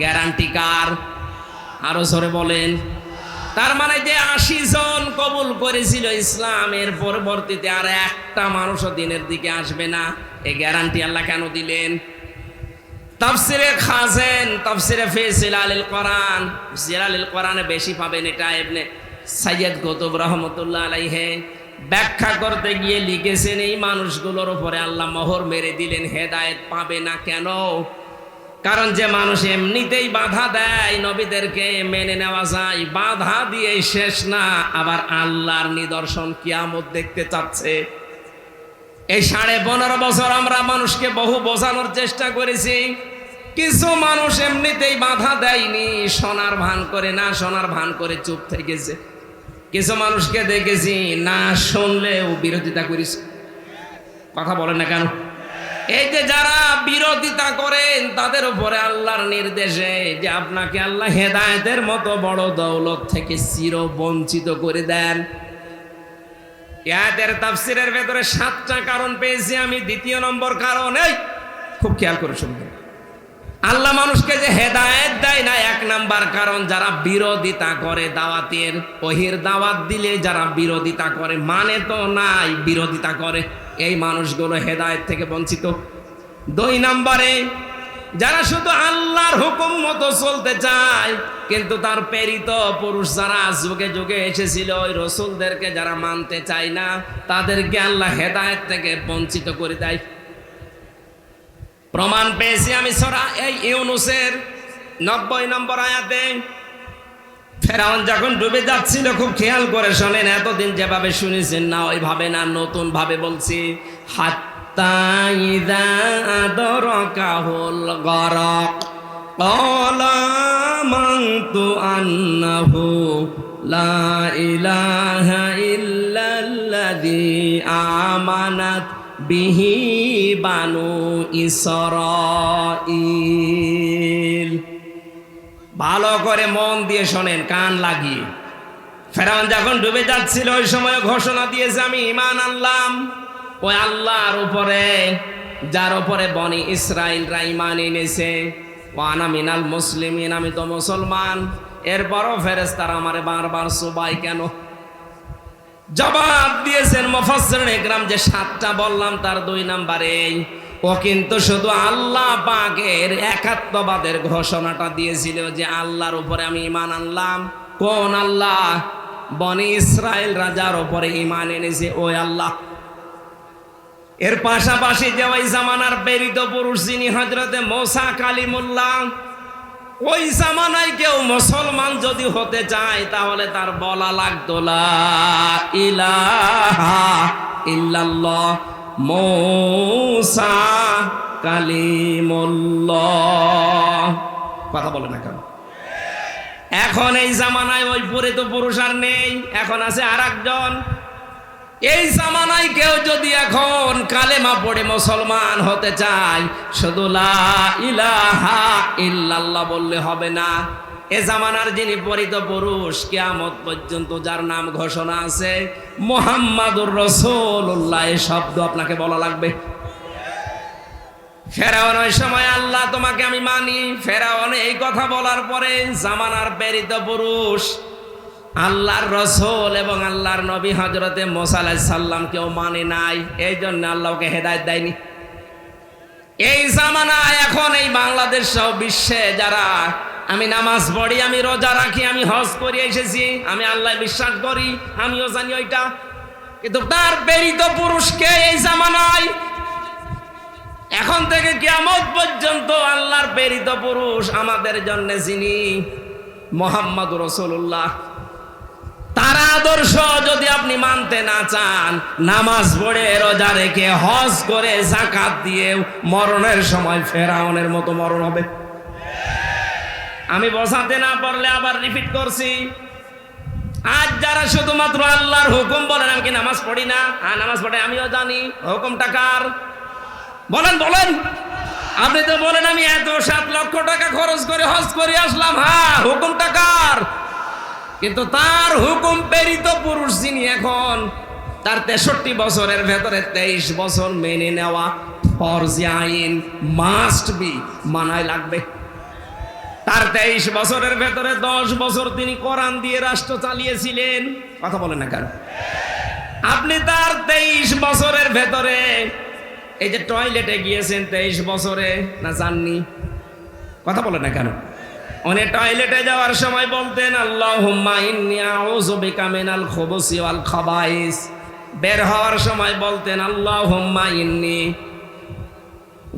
গ্যারান্টি কার? আরো জোরে বলেন। তার মানে যে 80 জন কবুল করেছিল ইসলামের, পরবর্তীতে আর একটা মানুষও দিনের দিকে আসবে না, এই গ্যারান্টি আল্লাহ কেন দিলেন? তাফসিরে খাজেন, তাফসিরে ফি জিলালিল কোরআন, জিলালিল কোরআনে বেশি পাবেন এটা। ইবনে সাইয়্যিদ কুতুব রাহমাতুল্লাহ আলাইহি ব্যাখ্যা করতে গিয়ে লিখেছেন এই মানুষগুলোর উপরে আল্লাহ মোহর মেরে দিলেন, হেদায়েত পাবে না। কেন? কারণ যে মানুষ এমনিতেই বাধা দেয় নবীদেরকে মেনে নেওয়া যায়, বাধা দিয়ে শেষ না, আবার আল্লাহর নিদর্শন কিয়ামত দেখতে চাচ্ছে। এই 15.5 বছর আমরা মানুষকে বহু বোঝানোর চেষ্টা করেছি। কিছু মানুষ এমনিতেই বাধা দেয়নি, শোনার ভান করে, না শোনার ভান করে চুপ থেকেছে। কিছু মানুষকে দেখেছি না শুনলেও বিরোধিতা করিস। কথা বলেন না কেন? এই যে যারা বিরোধিতা করেন তাদের উপরে আল্লাহর নির্দেশে যে আপনাকে আল্লাহ হেদায়েতের মতো বড় দৌলত থেকে চির বঞ্চিত করে দেন। আয়াতের তাফসীরের ভেতরে 7টা কারণ পেয়েছি আমি। দ্বিতীয় নম্বর কারণ, এই খুব খেয়াল করে শুনবেন, আল্লাহ মানুষকে যে হেদায়েত দেয় না, 1 নাম্বার কারণ যারা বিরোধিতা করে দাওয়াতের, ওহির দাওয়াত দিলে যারা বিরোধিতা করে, মানে তো নাই, বিরোধিতা করে, এই মানুষগুলো হেদায়েত থেকে বঞ্চিত। 2 নম্বরে যারা শুধু আল্লাহর হুকুম মতো চলতে চায়, কিন্তু তার প্রেরিত পুরুষ যারা যুগে যুগে এসেছিল ওই রসুলদেরকে যারা মানতে চায় না, তাদেরকে আল্লাহ হেদায়েত থেকে বঞ্চিত করে দেয়। প্রমাণ পেয়েছি আমি সূরা ইউনূসের 90 নম্বর আয়াতে। ফেরাউন যখন ডুবে যাচ্ছিল, খুব খেয়াল করে শোনেন, এতদিন যেভাবে শুনেছেন না ওইভাবে না, নতুন ভাবে বলছি। হাত্তা ইযা আদরাকাহুল গরক ক্বালা আমানতু আন্নাহু লা ইলাহা ইল্লাল্লাযী আমানাত বিহি বানু ইসরাঈল। ভালো করে মন দিয়ে শোনেন, কান লাগিয়ে। ফেরাউন যখন ডুবে যাচ্ছিল ওই সময় ঘোষণা দিয়েছে আমি ঈমান আনলাম ওই আল্লাহর উপরে যার উপরে বনি ইসরাঈলরা ঈমান এনেছে। ওয়ানা মিনাল মুসলিমিন, আমি তো মুসলমান। এরপরও ফেরেশতারা আমারে বারবার সুবাই কেন? জবাব দিয়েছেন মুফাসসিরিন ইকরাম যে 7টা বললাম তার 2 নম্বরে ও কিন্তু শুধু আল্লাহ পাকের একাত্মবাদের ঘোষণাটা দিয়েছিল যে আল্লাহর উপরে আমি ঈমান আনলাম। কোন আল্লাহ? বনি ইসরাইল রাজার উপরে ঈমান এনেছে ওই আল্লাহ। এর পাশাপাশি যে ওই জামানার প্রেরিত পুরুষ যিনি হযরতে মুসা কালিমুল্লাহ, ওই জামানায় কেউ মুসলমান যদি হতে চায় তাহলে তার বলা লাগতো লা ইলাহা ইল্লাল্লাহ মুসা কালিমুল্লাহ। কথা বলে না কেন? এখন এই জামানায় ওই পরিত পুরুষ আর নেই, এখন আছে আরেকজন। এই জামানায় কেউ যদি এখন কালেমা পড়ে মুসলমান হতে চায়, শুধু লা ইলাহা ইল্লাল্লাহ বললে হবে না। এ জামানার যিনি পরিত পুরুষ, কিয়ামত পর্যন্ত যার নাম ঘোষণা আছে মুহাম্মাদুর রাসূলুল্লাহ, এই শব্দ আপনাকে বলা লাগবে। ফেরাউন ওই সময় আল্লাহ তোমাকে আমি মানি, ফেরাউন এই কথা বলার পরে জামানার প্রেরিত পুরুষ আল্লাহর রাসূল এবং আল্লাহর নবী হযরতে মুসা আলাইহিস সালাম কেউ মানে নাই, এই জন্য আল্লাহকে হেদায়েত দেয়নি। এই জামানায় এখন এই বাংলাদেশ সহ বিশ্বে যারা আমি নামাজ পড়ি, আমি রোজা রাখি, আমি হজ করে এসেছি, আমি আল্লাহ বিশ্বাস করি, আমিও জানি ওইটা, কিন্তু তার প্রেরিত পুরুষকে এই জামানায় এখন থেকে কিয়ামত পর্যন্ত আল্লাহর প্রেরিত পুরুষ আমাদের জন্য যিনি মুহাম্মাদুর রাসূলুল্লাহ, তার আদর্শ যদি আপনি মানতে না চান, নামাজ পড়ে রোজা রেখে হজ করে যাকাত দিয়ে মরণের সময় ফেরাউনের মতো মরণ হবে। আমি বোঝাতে না পারলে আবার রিপিট করছি, আজ যারা শুধুমাত্র আল্লাহর হুকুম বলেন, আমি কি নামাজ পড়ি না, নামাজ পড়ে আমিও জানি, হুকুমটা কার বলেন বলেন? আপনি তো বলেন আমি এত 7 লক্ষ টাকা খরচ করে হজ করে আসলাম, হ্যাঁ হুকুমটা কার? কিন্তু তার হুকুম প্রেরিত পুরুষ যিনি, এখন তার 63 বছরের ভেতরে 23 বছর মেনে নেওয়া ফরজ আইন, মাস্ট বি, মানাই লাগবে। তার 23 বছরের ভেতরে 10 বছর তিনি কোরআন দিয়ে রাষ্ট্র চালিয়েছিলেন, কথা বলেন না কেন? আপনি তার 23 বছরের ভেতরে এই যে টয়লেটে গিয়েছেন 23 বছরে, না জাননি, কথা বলেন না কেন? উনি টয়লেটে যাওয়ার সময় বলতেন আল্লাহুম্মা ইন্নী আউযু বিকা মিনাল খুবুসি ওয়াল খাবাইস, বের হওয়ার সময় বলতেন আল্লাহুম্মা ইন্নী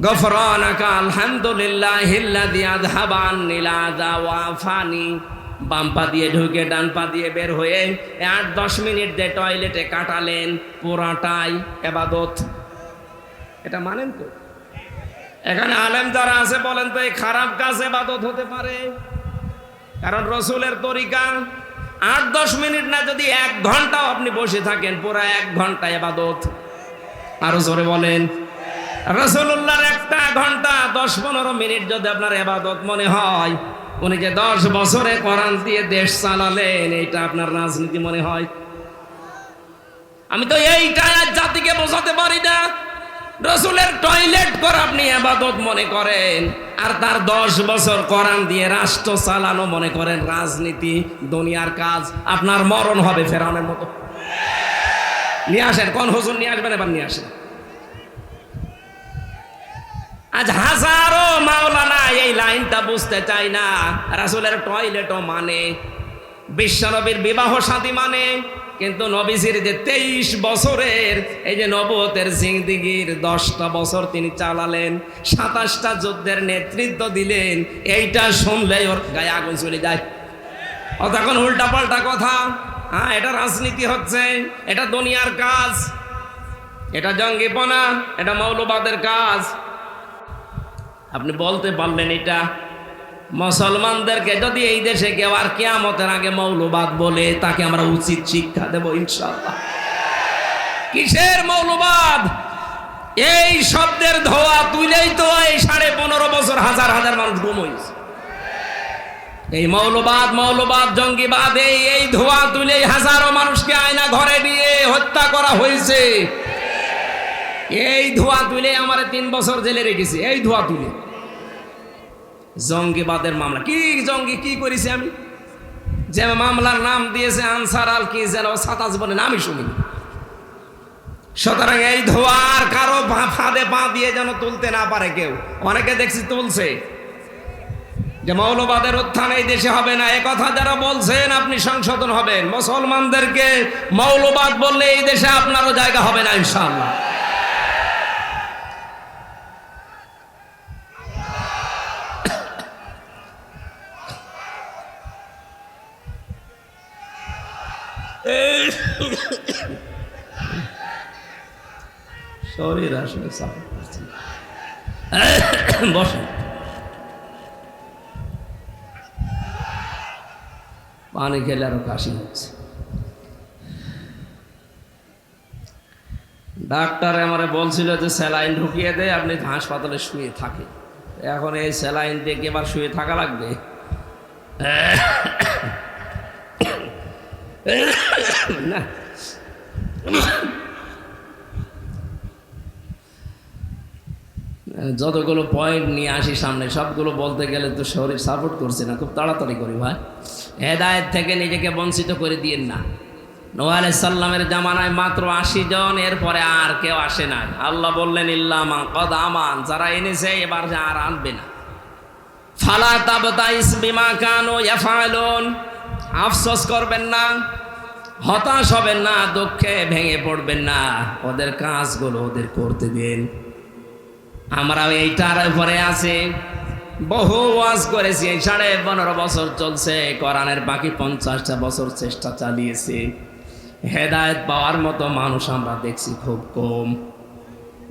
গফরানাকা আলহামদুলিল্লাহিল্লাযী আযহাবা আন্নিল আযা ওয়া আফানি। বাম পা দিয়ে ঢুকে ডান পা দিয়ে বের হয়ে 8-10 মিনিট যে টয়লেটে কাটালেন, পুরাটাই ইবাদত। এটা মানেন তো? এখানে আলেম যারা আছে বলেন তো এই খারাপ কাজ ইবাদত হতে পারে? কারণ রাসূলের তরিকা 8-10 মিনিট না, যদি 1 ঘন্টাও আপনি বসে থাকেন, পুরা 1 ঘন্টা ইবাদত। আরো জোরে বলেন। রাসূলুল্লাহর 1 ঘন্টা 10-15 মিনিট যদি আপনার ইবাদত মনে হয়, উনি যে 10 বছরে কোরআন দিয়ে দেশ চালালেন, এইটা আপনার রাজনীতি মনে হয়? আমি তো এইটা জাতিকে বোঝাতে পারি না। রাসূলের টয়লেট করা আপনি ইবাদত মনে করেন, আর তার 10 বছর কোরআন দিয়ে রাষ্ট্র চালানো মনে করেন রাজনীতি, দুনিয়ার কাজ। আপনার মরণ হবে ফেরাউনের মতো। নিয়ে আসেন, কোন হুজুর নিয়ে আসবেন, এবার নিয়ে আসেন। আজ হাজারো মাওলানা এই লাইনটা বুঝতে চায় না। রাসূলের টয়লেটও মানে, বিশ্বনবীর বিবাহ শাদী মানে, কিন্তু নবীজির যে 23 বছরের এই যে নবুয়তের জিন্দেগির 10টা বছর তিনি চালালেন, 27টা যুদ্ধের নেতৃত্ব দিলেন, এইটা শুনলেই ওর গায়ে আগুন চলে যায়। ও তখন উল্টা পাল্টা কথা, হ্যাঁ এটা রাজনীতি হচ্ছে, এটা দুনিয়ার কাজ, এটা জঙ্গিপনা, এটা মৌলবাদের কাজ। আপনি বলতে পারলেন এটা? মুসলমানদেরকে যদি এই দেশে কেউ আর কিয়ামতের আগে মৌলবাদ বলে, তাকে আমরা উচিত শিক্ষা দেব ইনশাআল্লাহ। কিসের মৌলবাদ? এই শব্দের ধোয়া তুলেই তো এই 15.5 বছর হাজার হাজার মানুষ গুম হয়েছে। এই মৌলবাদ, মৌলবাদ, জঙ্গিবাদ, এই ধোয়া তুলেই হাজারো মানুষকে আয়না ঘরে নিয়ে হত্যা করা হয়েছে। এই ধোয়া তুলে আমার 3 বছর জেলে রেখেছি, এই ধোয়া তুলে। জঙ্গিবাদের মামলা, কি জঙ্গি কি করেছি আমি? যে মামলার নাম দিয়েছে আনসার আল কি যেন সাতাজ বলে, আমি শুনিনি। সুতরাং এই ধোয়ার কারো ফাঁদে পা দিয়ে যেন তুলতে না পারে কেউ। অনেকে দেখছি তুলছে যে মৌলবাদের উত্থান এই দেশে হবে না, এ কথা যারা বলছেন আপনি সংশোধন হবেন। মুসলমানদেরকে মৌলবাদ বললে এই দেশে আপনারও জায়গা হবে না ইনশাআল্লাহ। শরীর আসলে বসে পানি খেলে আরো কাশি হচ্ছে। ডাক্তার আমারে বলছিল যে স্যালাইন ঢুকিয়ে দেয়, আপনি হাসপাতালে শুয়ে থাকে। এখন এই স্যালাইন দিয়ে এবার শুয়ে থাকা লাগবে? না যতগুলো পয়েন্ট নিয়ে আসি সামনে সবগুলো বলতে গেলে তো শরীর সাপোর্ট করছে না, খুব তাড়াতাড়ি করি ভাই। হেদায়েত থেকে নিজেকে বঞ্চিত করে দিয়েন না। নূহ আলাইহিস সালামের জামানায় মাত্র 80 জন, এরপরে আর কেউ আসে নাই। আল্লাহ বললেন ইল্লা মান কদ আমান, যারা এনেছে এবার আর আনবে না। ফালা তাবতাইস বিমা কানু ইয়াফআলুন, আফসোস করবেন না, হতাশ হবেন না, দুঃখে ভেঙে পড়বেন না, ওদের কাজগুলো ওদের করতে দিন। আমরাও এইটার উপরে আছি, বহু ওয়াজ করেছি, 15.5 বছর চলছে, কোরআনের বাকি 50টা বছর চেষ্টা চালিয়েছি। হেদায়েত পাওয়ার মতো মানুষ আমরা দেখছি খুব কম।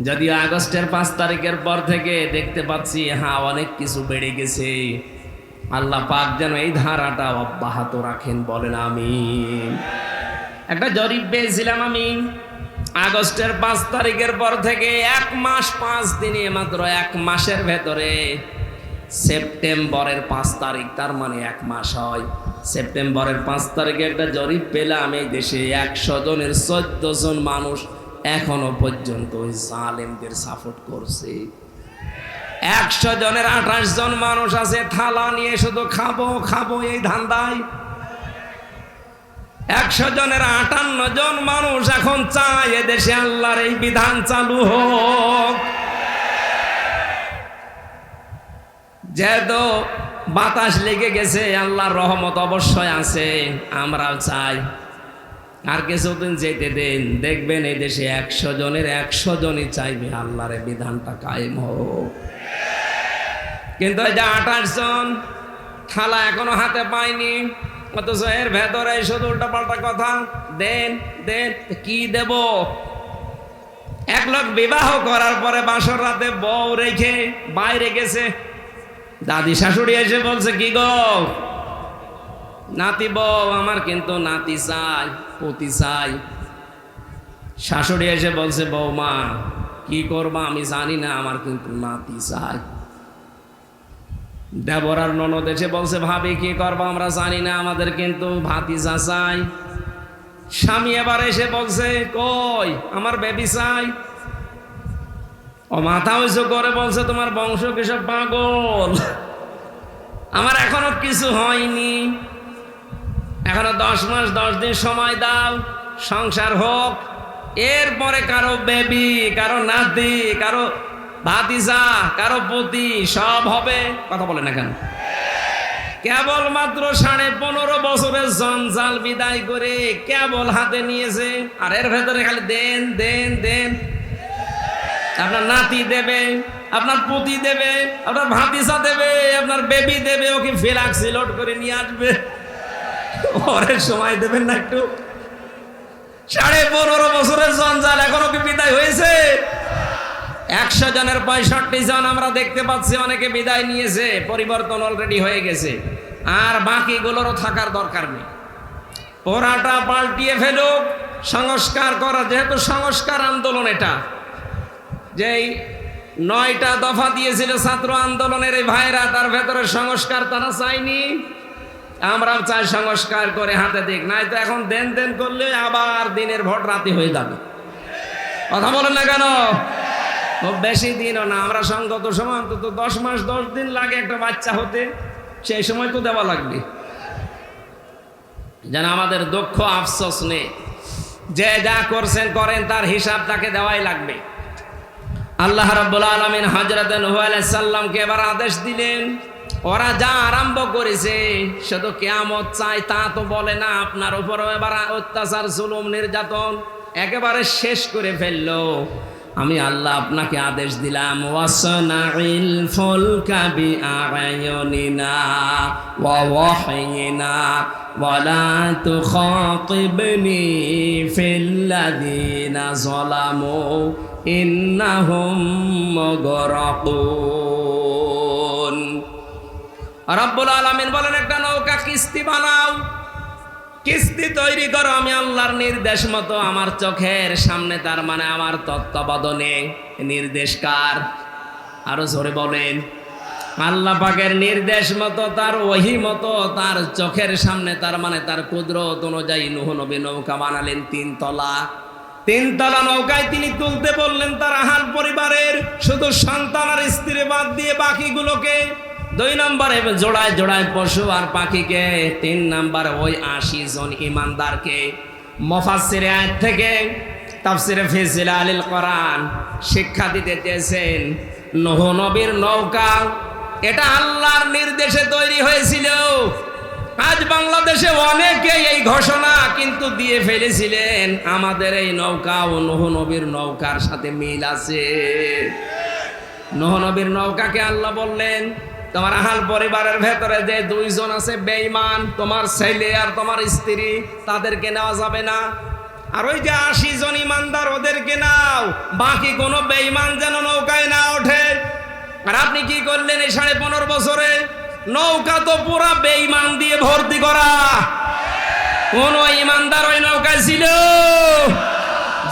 যদিও আগস্টের 5 তারিখের পর থেকে দেখতে পাচ্ছি হ্যাঁ অনেক কিছু বেড়ে গেছে। আল্লাহ পাক যেন এই ধারাটা অব্যাহত রাখেন, বলেন আমিন। একটা জরিপ পেয়েছিলাম আমি, আগস্টের 5 তারিখের পর থেকে 1 মাস 5 দিনে, মাত্র 1 মাসের ভেতরে সেপ্টেম্বরের 5 তারিখ, তার মানে 1 মাস হয়। সেপ্টেম্বরের 5 তারিখে একটা জরিপ পেলাম, এই দেশে 100 জনের 14 জন মানুষ এখনো পর্যন্ত ওই জালেমদের সাপোর্ট করছে। 100 জনের 28 জন মানুষ আছে থালা নিয়ে শুধু খাবো খাবো এই ধান্দায়। 100 জনের 58 জন মানুষ এখন চায় এদেশে আল্লাহর এই বিধান চালু হোক। যেহেতু বাতাস লেগে গেছে, আল্লাহর রহমত অবশ্যই আছে, আমরাও চাই আর কিছুদিন যেতে দেন, দেখবেন এই দেশে 100 জনের 100 জনই চাইবে আল্লাহর এই বিধানটা কায়েম হোক। কিন্তু এই যে 28 জন থালা এখনো হাতে পায়নি, অথচ এর ভেতরে শুধু উল্টাপাল্টা কথা, দেন দেন। কি দেব? 1 লোক বিবাহ করার পরে বাসর রাতে বউ রেখে বাইরে গেছে, দাদি শাশুড়ি এসে বলছে কি গো নাতি বউ, আমার কিন্তু নাতি চাই, পতি চাই। শাশুড়ি এসে বলছে বৌমা কি করবা আমি জানি না, আমার কিন্তু নাতি চাই। দেবর আর ননদ এসে বলছে ভাবি কি করবো আমরা জানি না, আমাদের কিন্তু ভাতিজা চাই। স্বামী এবার এসে বলছে কই আমার বেবি চাই। ও মাথা উঁচু করে বলছে তোমার বংশ কিসব পাগল, আমার এখনো কিছু হয়নি, এখনো 10 মাস 10 দিন সময় দাও, সংসার হোক, এরপরে কারো বেবি, কারো নাতি, কারো ভাতিজা, কারো পতি সব হবে। কথা বলে না কেন? কেবল মাত্র 15.5 বছরের জঞ্জাল বিদায় করে কেবল হাতে নিয়েছে, আর এর ভেতরে খালি দেন দেন দেন। আপনার নাতি দেবে, আপনার পতি দেবে, আপনার ভাতিজা দেবে, আপনার বেবি দেবে, ওকে ফেলাক্সি লোড করে নিয়ে আসবে। ওরে সময় দেবেন না একটু? 15.5 বছরের জঞ্জাল এখনো কি বিদায় হয়েছে? 100 জনের 65 জন আমরা দেখতে পাচ্ছি অনেকে বিদায় নিয়েছে, পরিবর্তন অলরেডি হয়ে গেছে, আর বাকিগুলোরও থাকার দরকার নেই। পোড়াটা পাল্টিয়ে ফেলুক, সংস্কার করা, যেহেতু সংস্কার আন্দোলন, এটা যেই 9টা দফা দিয়েছিল ছাত্র আন্দোলনের এই ভাইরা, তার ভেতরে সংস্কার তারা চায়নি, আমরাও চাই সংস্কার করে হাতে দিক, নাই তো এখন দেন দেন করলে আবার দিনের ভোট রাতে হয়ে যাবে। কথা বলেন না কেন? খুব বেশি দিনও না, আমরা সঙ্গত সময় অন্তত 10 মাস 10 দিন লাগে একটা বাচ্চা হতে, সেই সময় তো দেওয়া লাগবে। যেন আমাদের দুঃখ আফসোস নেই, যে যা করছেন করেন, তার হিসাব তাকে দেওয়াই লাগবে। আল্লাহ রাব্বুল আলামিন হযরত নূহ আলাইহিস সালামকে এবার আদেশ দিলেন, ওরা যা আরম্ভ করেছে শুধু কিয়ামত চাই তা তো বলে না, আপনার উপরও এবার অত্যাচার জুলুম নির্যাতন একেবারে শেষ করে ফেললো। আমি আল্লাহ আপনাকে আদেশ দিলাম, ওয়াসনাইল ফুলকা বিআয়ুনিনা ওয়া ওয়াহয়িনা ওয়ালা তুখাতিবনি ফিল্লাযিনা যালামু ইন্নাহুম মুগরাকুন। রব্বুল আলামিন বলেন একটা নৌকা কিস্তি বানাও, কিস্তি তৈরি করো, আমি আল্লাহর নির্দেশ মতো, আমার চোখের সামনে, তার মানে আমার তত্ত্বাবধানে। নির্দেশ কার? আরো জোরে বলেন। আল্লাহ পাকের নির্দেশ মতো, তার ওহী মতো, তার চোখের সামনে, তার মানে তার কুদরত অনুযায়ী নূহ নবী নৌকা বানালেন 3 তলা। 3 তলা নৌকায় তিনি তুলতে বললেন তার আহাল পরিবারের শুধু সন্তান আর স্ত্রী বাদ দিয়ে বাকিগুলোকে। 2 নম্বরে জোড়ায় জোড়ায় পশু আর পাখিকে। 3 নম্বরে ওই 80 জন ইমানদারকে। মুফাসসিরে আয়াত থেকে তাফসিরে ফি জিলালিল কোরআন শিক্ষা দিতে চেয়েছেন, নূহ নবীর নৌকা এটা আল্লাহর নির্দেশে তৈরি হয়েছিল। আজ বাংলাদেশে অনেকে এই ঘোষণা কিন্তু দিয়ে ফেলেছিলেন, আমাদের এই নৌকা ও নূহ নবীর নৌকার সাথে মিল আছে। নূহ নবীর নৌকাকে আল্লাহ বললেন, তোমার আহাল পরিবারের ভেতরে যে 2 জন আছে বেঈমান, তোমার ছেলে আর তোমার স্ত্রী, তাদেরকে নেওয়া যাবে না। আর ওই যে 80 জন ইমানদার, ওদেরকে নাও, বাকি কোনো বেঈমান যেন নৌকায় না ওঠে। আর আপনি কি করলেন এই 15.5 বছরে? নৌকা তো পুরা বেঈমান দিয়ে ভর্তি করা। কোন ইমানদার ওই নৌকায় ছিল?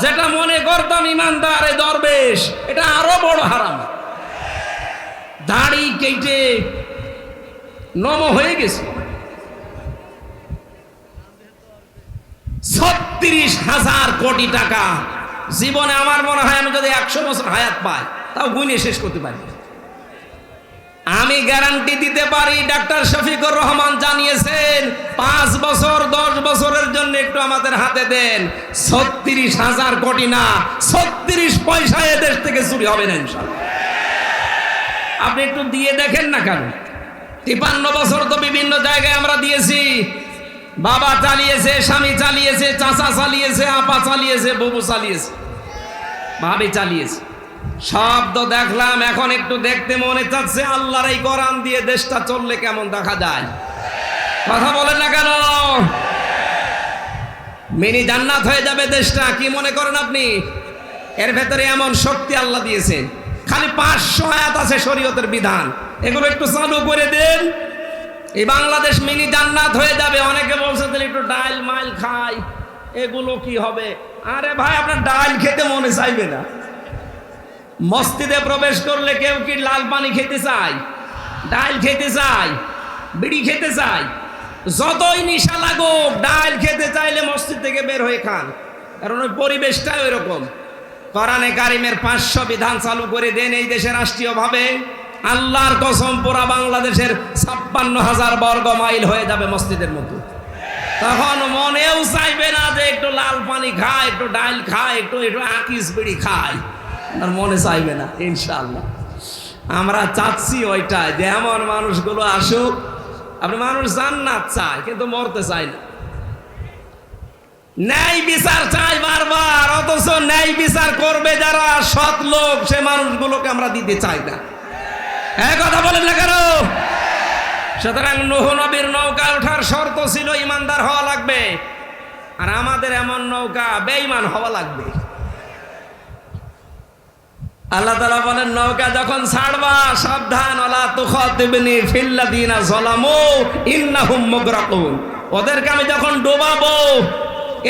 যেটা মনে করতাম ইমানদার এই দরবেশ, এটা আরো বড় হারাম। দাড়ি কেটে নম হয়ে গেছে। 36,000 কোটি টাকা। জীবনে আমার মনে হয় আমি যদি 100 বছর হায়াত পাই তাও গুণে শেষ করতে পারি। আমি গ্যারান্টি দিতে পারি, ডাক্তার শফিকুর রহমান জানিয়েছেন 5 বছর 10 বছরের জন্য একটু আমাদের হাতে দেন, 36,000 কোটি না, 36 পয়সা এদেশ থেকে চুরি হবে না ইনশাআল্লাহ। আপনি একটু দিয়ে দেখেন না কেন? 53 বছর তো বিভিন্ন জায়গায় আমরা দিয়েছি। বাবা চালিয়েছে, স্বামী চালিয়েছে, চাচা চালিয়েছে, আপা চালিয়েছে, বুবু চালিয়েছে, ভাবি চালিয়েছে। সব তো দেখলাম, এখন একটু দেখতে মনে চাচ্ছে আল্লাহর এই কোরআন দিয়ে দেশটা চললে কেমন দেখা যায়। কথা বলেন না কেন? মিনি জান্নাত হয়ে যাবে দেশটা, কি মনে করেন আপনি? এর ভেতরে এমন শক্তি আল্লাহ দিয়েছেন। খালি 500 আয়াত আছে শরীয়তের বিধান, এগুলো একটু চালু করে দেন, এই বাংলাদেশ মিনি জান্নাত হয়ে যাবে। অনেকে বলছে তাহলে একটু ডাল মাইল খাই, এগুলো কি হবে? আরে ভাই, আপনার ডাল খেতে মনে চাইবে না। মসজিদে প্রবেশ করলে কেউ কি লাল পানি খেতে চায়? ডাল খেতে চায়? বিড়ি খেতে চায়? যতই নিশা লাগুক, ডাল খেতে চাইলে মসজিদ থেকে বের হয়ে খান, কারণ ওই পরিবেশটাই ওই রকম। কোরআনে কারিমের 500 বিধান চালু করে দেন এই দেশে রাষ্ট্রীয়ভাবে, আল্লাহর কসম পুরা বাংলাদেশের 56,000 বর্গ মাইল হয়ে যাবে মসজিদের মতো। তখন মনেও চাইবে না যে একটু লাল পানি খায়, একটু ডাল খায়, একটু আকিস বিড়ি খায়, আর মনে চাইবে না ইনশাআল্লাহ। আমরা চাচ্ছি ওইটাই, যে এমন মানুষগুলো আসুক। আপনি মানুষ জান্নাত চায় কিন্তু মরতে চায় না, ন্যায় বিচার চাই বারবার, অথচ ন্যায় বিচার করবে যারা সৎ লোক, সে মানুষগুলোকে আমরা দিতে চাই না। কথা বলেন না কেন? সুতরাং নূহ নবীর নৌকা ওঠার শর্ত ছিল ইমানদার হওয়া লাগবে, আর আমাদের এমন নৌকা বেঈমান হওয়া লাগবে। আল্লাহ তাআলা বলেন, নৌকা যখন ছাড়বা সাবধান, ওয়ালা তুখাতিবনি ফিল্লাযিনা যালামু ইন্নাহুম মুগরাকুন। ওদেরকে আমি যখন ডুবাবো,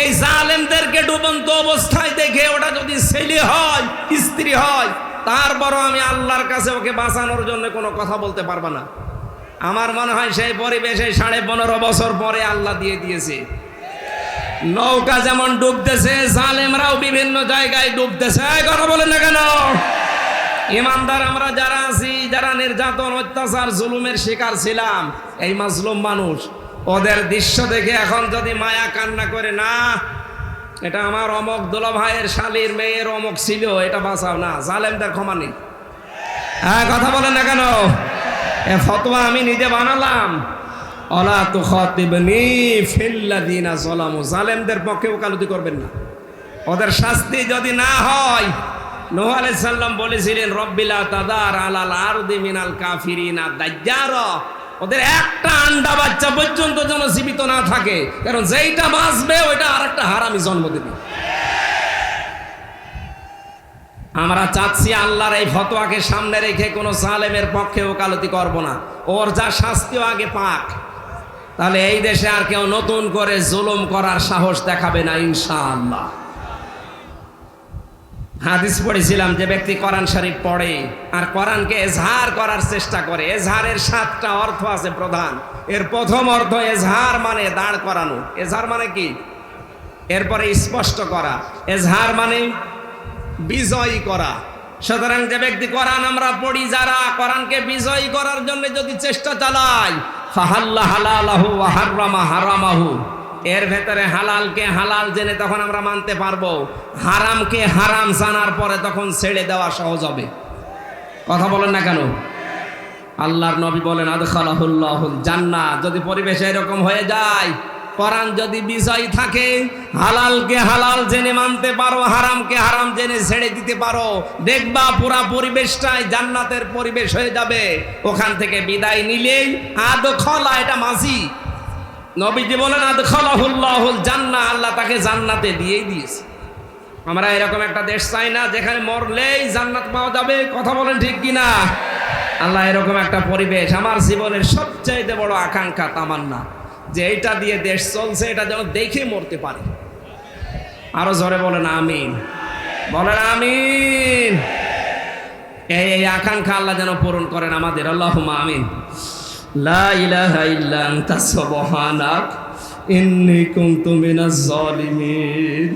এই জালেমদেরকে ডুবন্ত অবস্থায় দেখে, ওটা যদি ছেলে হয়, স্ত্রী হয়, তারপরও আমি আল্লাহর কাছে ওকে বাঁচানোর জন্য কোনো কথা বলতে পারবো না। আমার মনে হয় সেই পরিবেশে 15.5 বছর পরে আল্লাহ দিয়ে দিয়েছে। নৌকা যেমন ডুবতেছে, জালেমরাও বিভিন্ন জায়গায় ডুবতেছে। কথা বলেন না কেন? ইমানদার আমরা যারা আছি, যারা নির্যাতন অত্যাচার জুলুমের শিকার ছিলাম, এই মাজলুম মানুষ, ওদের দৃশ্য দেখে এখন যদি মায়া কান্না করে, না এটা আমার অমক দুলা ভাইয়ের শালীর মেয়ের অমক ছিল, এটা বাঁচাও না, জালেমদের ক্ষমা নেই। কথা বলেন না কেন? এ ফতোয়া আমি নিজে বানালাম, ওয়ালা তুখাতিবনি ফিল্লাযিনা যালামু। জালেমদের পক্ষে ওকালতি করবেন না, ওদের শাস্তি যদি না হয়, নূহ আলাইহিস সালাম বলেছিলেন, রব্বিলা তাদার আলাল আরদি মিনাল কাফিরিনা দাজ্জারা। ওদের একটা আন্ডা বাচ্চা পর্যন্ত যেন জীবিত না থাকে, কারণ যেইটা বাঁচবে ওইটা আরেকটা হারামি জন্ম দেবে। আমরা চাচ্ছি আল্লাহর এই ফতোয়াকে সামনে রেখে কোনো জালেমের পক্ষে ওকালতি করব না, ওর যা শাস্তিও আগে পাক, তাহলে এই দেশে আর কেউ নতুন করে জুলুম করার সাহস দেখাবে না ইনশাআল্লাহ। হাদিস পড়েছিলাম যে ব্যক্তি কোরআন শরীফ পড়ে আর কোরআনকে এজহার করার চেষ্টা করে, এজহারের 7টা অর্থ আছে প্রধান। এর প্রথম অর্থ এজহার মানে দাঁড় করানো। এজহার মানে কি? এরপরে স্পষ্ট করা। এজহার মানে বিজয়ী করা। সুতরাং যে ব্যক্তি কোরআন আমরা পড়ি, যারা কোরআনকে বিজয়ী করার জন্য যদি চেষ্টা চালায়, ফাহাল্লা হালালাহু ওয়া হাররামা হারামাহু, এর ভেতরে হালালকে হালাল জেনে তখন আমরা মানতে পারবো, হারামকে হারাম জানার পরে তখন ছেড়ে দেওয়া সহজ হবে। কথা বলেন না কেন? আল্লাহর নবী বলেন আদখালাহুল্লাহুল জান্নাহ। যদি পরিবেশ এরকম হয়ে যায়, কোরআন যদি বিজয়ী থাকে, হালালকে হালাল জেনে মানতে পারো, হারামকে হারাম জেনে ছেড়ে দিতে পারো, দেখবা পুরা পরিবেশটাই জান্নাতের পরিবেশ হয়ে যাবে। ওখান থেকে বিদায় নিলেই আদখালা, এটা মাঝি। নবীজি বলেন আদখালাহুল্লাহুল জান্নাহ, আল্লাহ তাকে জান্নাতে দিয়েই দিয়েছে। আমরা এরকম একটা দেশ চাই না যেখানে মরলেই জান্নাত পাওয়া যাবে। কথা বলেন ঠিক কিনা? আল্লাহ এরকম একটা পরিবেশ, আমার জীবনের সবচাইতে বড় আকাঙ্ক্ষা, তামান্না, যে এইটা দিয়ে দেশ চলছে এটা যেন দেখে মরতে পারে। আরো জোরে বলেন আমিন, বলেন আমিন। এই আকাঙ্ক্ষা আল্লাহ যেন পূরণ করেন আমাদের। আল্লাহুম্মা আমিন। লা ইলাহা ইল্লা আনতা সুবহানাক ইন্নী কুনতু মিনাজ জালিমিন।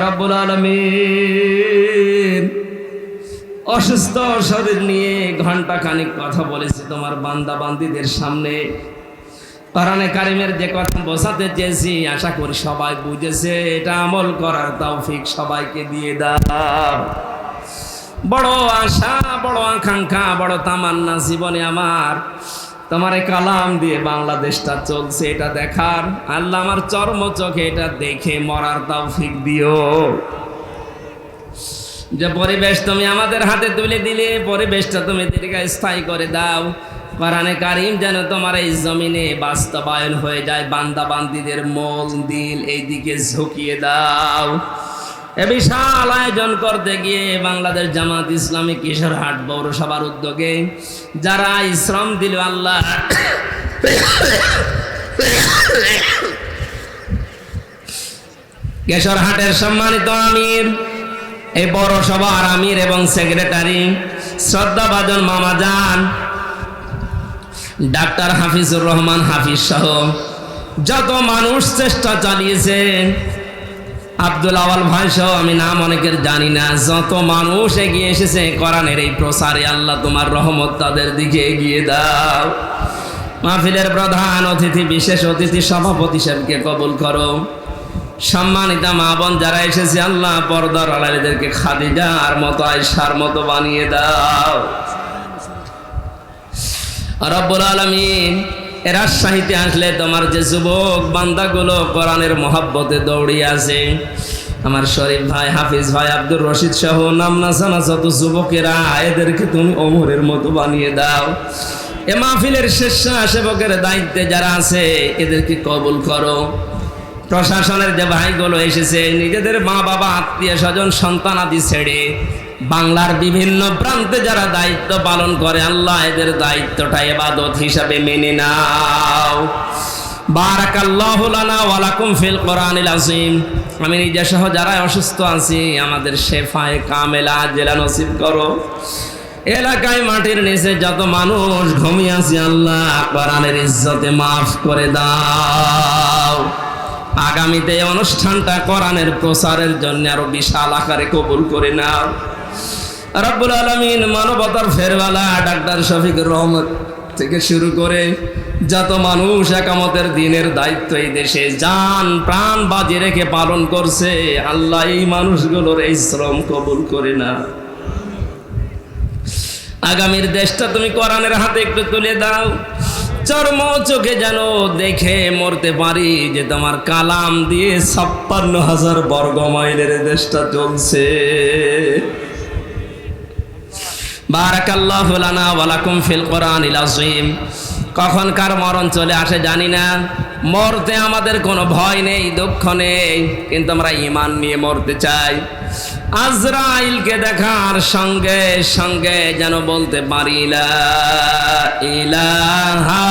রব্বুল আলামিন, অসুস্থ শরীর নিয়ে ঘন্টা খানিক কথা বলেছি তোমার বান্দা বান্দীদের সামনে। কোরআনে কারিমের যে কথা বোঝাতে চেয়েছি, আশা করি সবাই বুঝেছে। এটা আমল করার তৌফিক সবাইকে দিয়ে দাও। বড় আশা, বড় আকাঙ্ক্ষা, বড় তামান্না জীবনে আমার, তোমার এই কালাম দিয়ে বাংলাদেশটা চলছে এটা দেখার। আল্লাহ আমার চর্ম চোখে এটা দেখে মরার তৌফিক দিও। যে পরিবেশ তুমি আমাদের হাতে তুলে দিলে, পরিবেশটা তুমি দীর্ঘস্থায়ী করে দাও। কোরআনে কারিম যেন তোমার এই জমিনে বাস্তবায়ন হয়ে যায়। বান্দা বান্দীদের মন দিল এই দিকে ঝুঁকিয়ে দাও। এ বিশাল আয়োজন করতে গিয়ে বাংলাদেশ জামাত ইসলামী কিশোরহাট পৌরসভার উদ্যোগে যারা শ্রম দিল, আল্লাহ কিশোরহাটের সম্মানিত আমির, এই পৌরসভার আমির এবং সেক্রেটারি শ্রদ্ধাভাজন মামাজান ডাক্তার হাফিজুর রহমান হাফিজ সহ যত মানুষ চেষ্টা চালিয়েছেন, আব্দুল আওয়াল ভাই সহ আমি নাম অনেকের জানি না, যত মানুষ এগিয়ে এসেছে কোরআনের এই প্রসারে, আল্লাহ তোমার রহমত তাদের দিকে এগিয়ে দাও। মাহফিলের প্রধান অতিথি, বিশেষ অতিথি সভাপতি সাহেবকে কবুল করো। সম্মানিত মা বোন যারা এসেছে, আল্লাহ পর্দার আড়ালেদেরকে খাদিজার মতো আয়েশার মতো বানিয়ে দাও। রব্বুল আলামিন, এর রাজশাহীতে আসলে তোমার যে যুবক বান্দাগুলো কোরআনের মহব্বতে দৌড়িয়ে আছে, আমার শরীফ ভাই, হাফিজ ভাই, আব্দুর রশিদ সহ নাম না জানা যত যুবকেরা, এদেরকে তুমি ওমরের মতো বানিয়ে দাও। এ মাহফিলের স্বেচ্ছাসেবকের দায়িত্বে যারা আছে, এদেরকে কবুল করো। প্রশাসনের যে ভাইগুলো এসেছে, নিজেদের মা বাবা, আত্মীয় স্বজন, সন্তানাদি ছেড়ে বাংলার বিভিন্ন প্রান্তে যারা দায়িত্ব পালন করে, আল্লাহ এদের দায়িত্বটা ইবাদত হিসাবে মেনে নাও। বারাকাল্লাহু লানা ওয়া লাকুম ফিল কোরআনিল আযীম। আমি নিজে সহ যারা অসুস্থ আছি, আমাদের শেফায়ে কামেলা জেলা নসিব করো। এলাকায় মাটির নিচে যত মানুষ ঘুমিয়ে আছে, আল্লাহ কোরআনের ইজ্জতে মাফ করে দাও। আগামীতে এই অনুষ্ঠানটা কোরআনের প্রচারের জন্য আরো বিশাল আকারে কবুল করে নাও। রব্বুল আলামিন, মানবতার ফেরওয়ালা ডাক্তার শফিকুর রহমান থেকে শুরু করে যত মানুষ একামতের দিনের দায়িত্ব এই দেশে জান প্রাণ বাজি রেখে পালন করছে, আল্লাহ এই মানুষগুলোর এই শ্রম কবুল করে না। আগামীর দেশটা তুমি কোরআনের হাতে একটু তুলে দাও। চর্ম চোখে যেন দেখে মরতে পারি যে তোমার কালাম দিয়ে 56,000 বর্গ মাইলের দেশটা চলছে। বারাকাল্লাহু লানা ওয়া লাকুম ফিল কোরআনিল আযীম। কখন কার মরণ চলে আসে জানি না। মরতে আমাদের কোনো ভয় নেই, দুঃখ নেই, কিন্তু আমরা ঈমান নিয়ে মরতে চাই। আজরাইলকে দেখার সঙ্গে সঙ্গে যেন বলতে পারি লা ইলাহা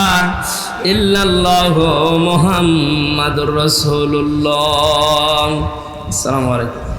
ইল্লাল্লাহু মুহাম্মাদুর রাসূলুল্লাহ। আসসালামু আলাইকুম।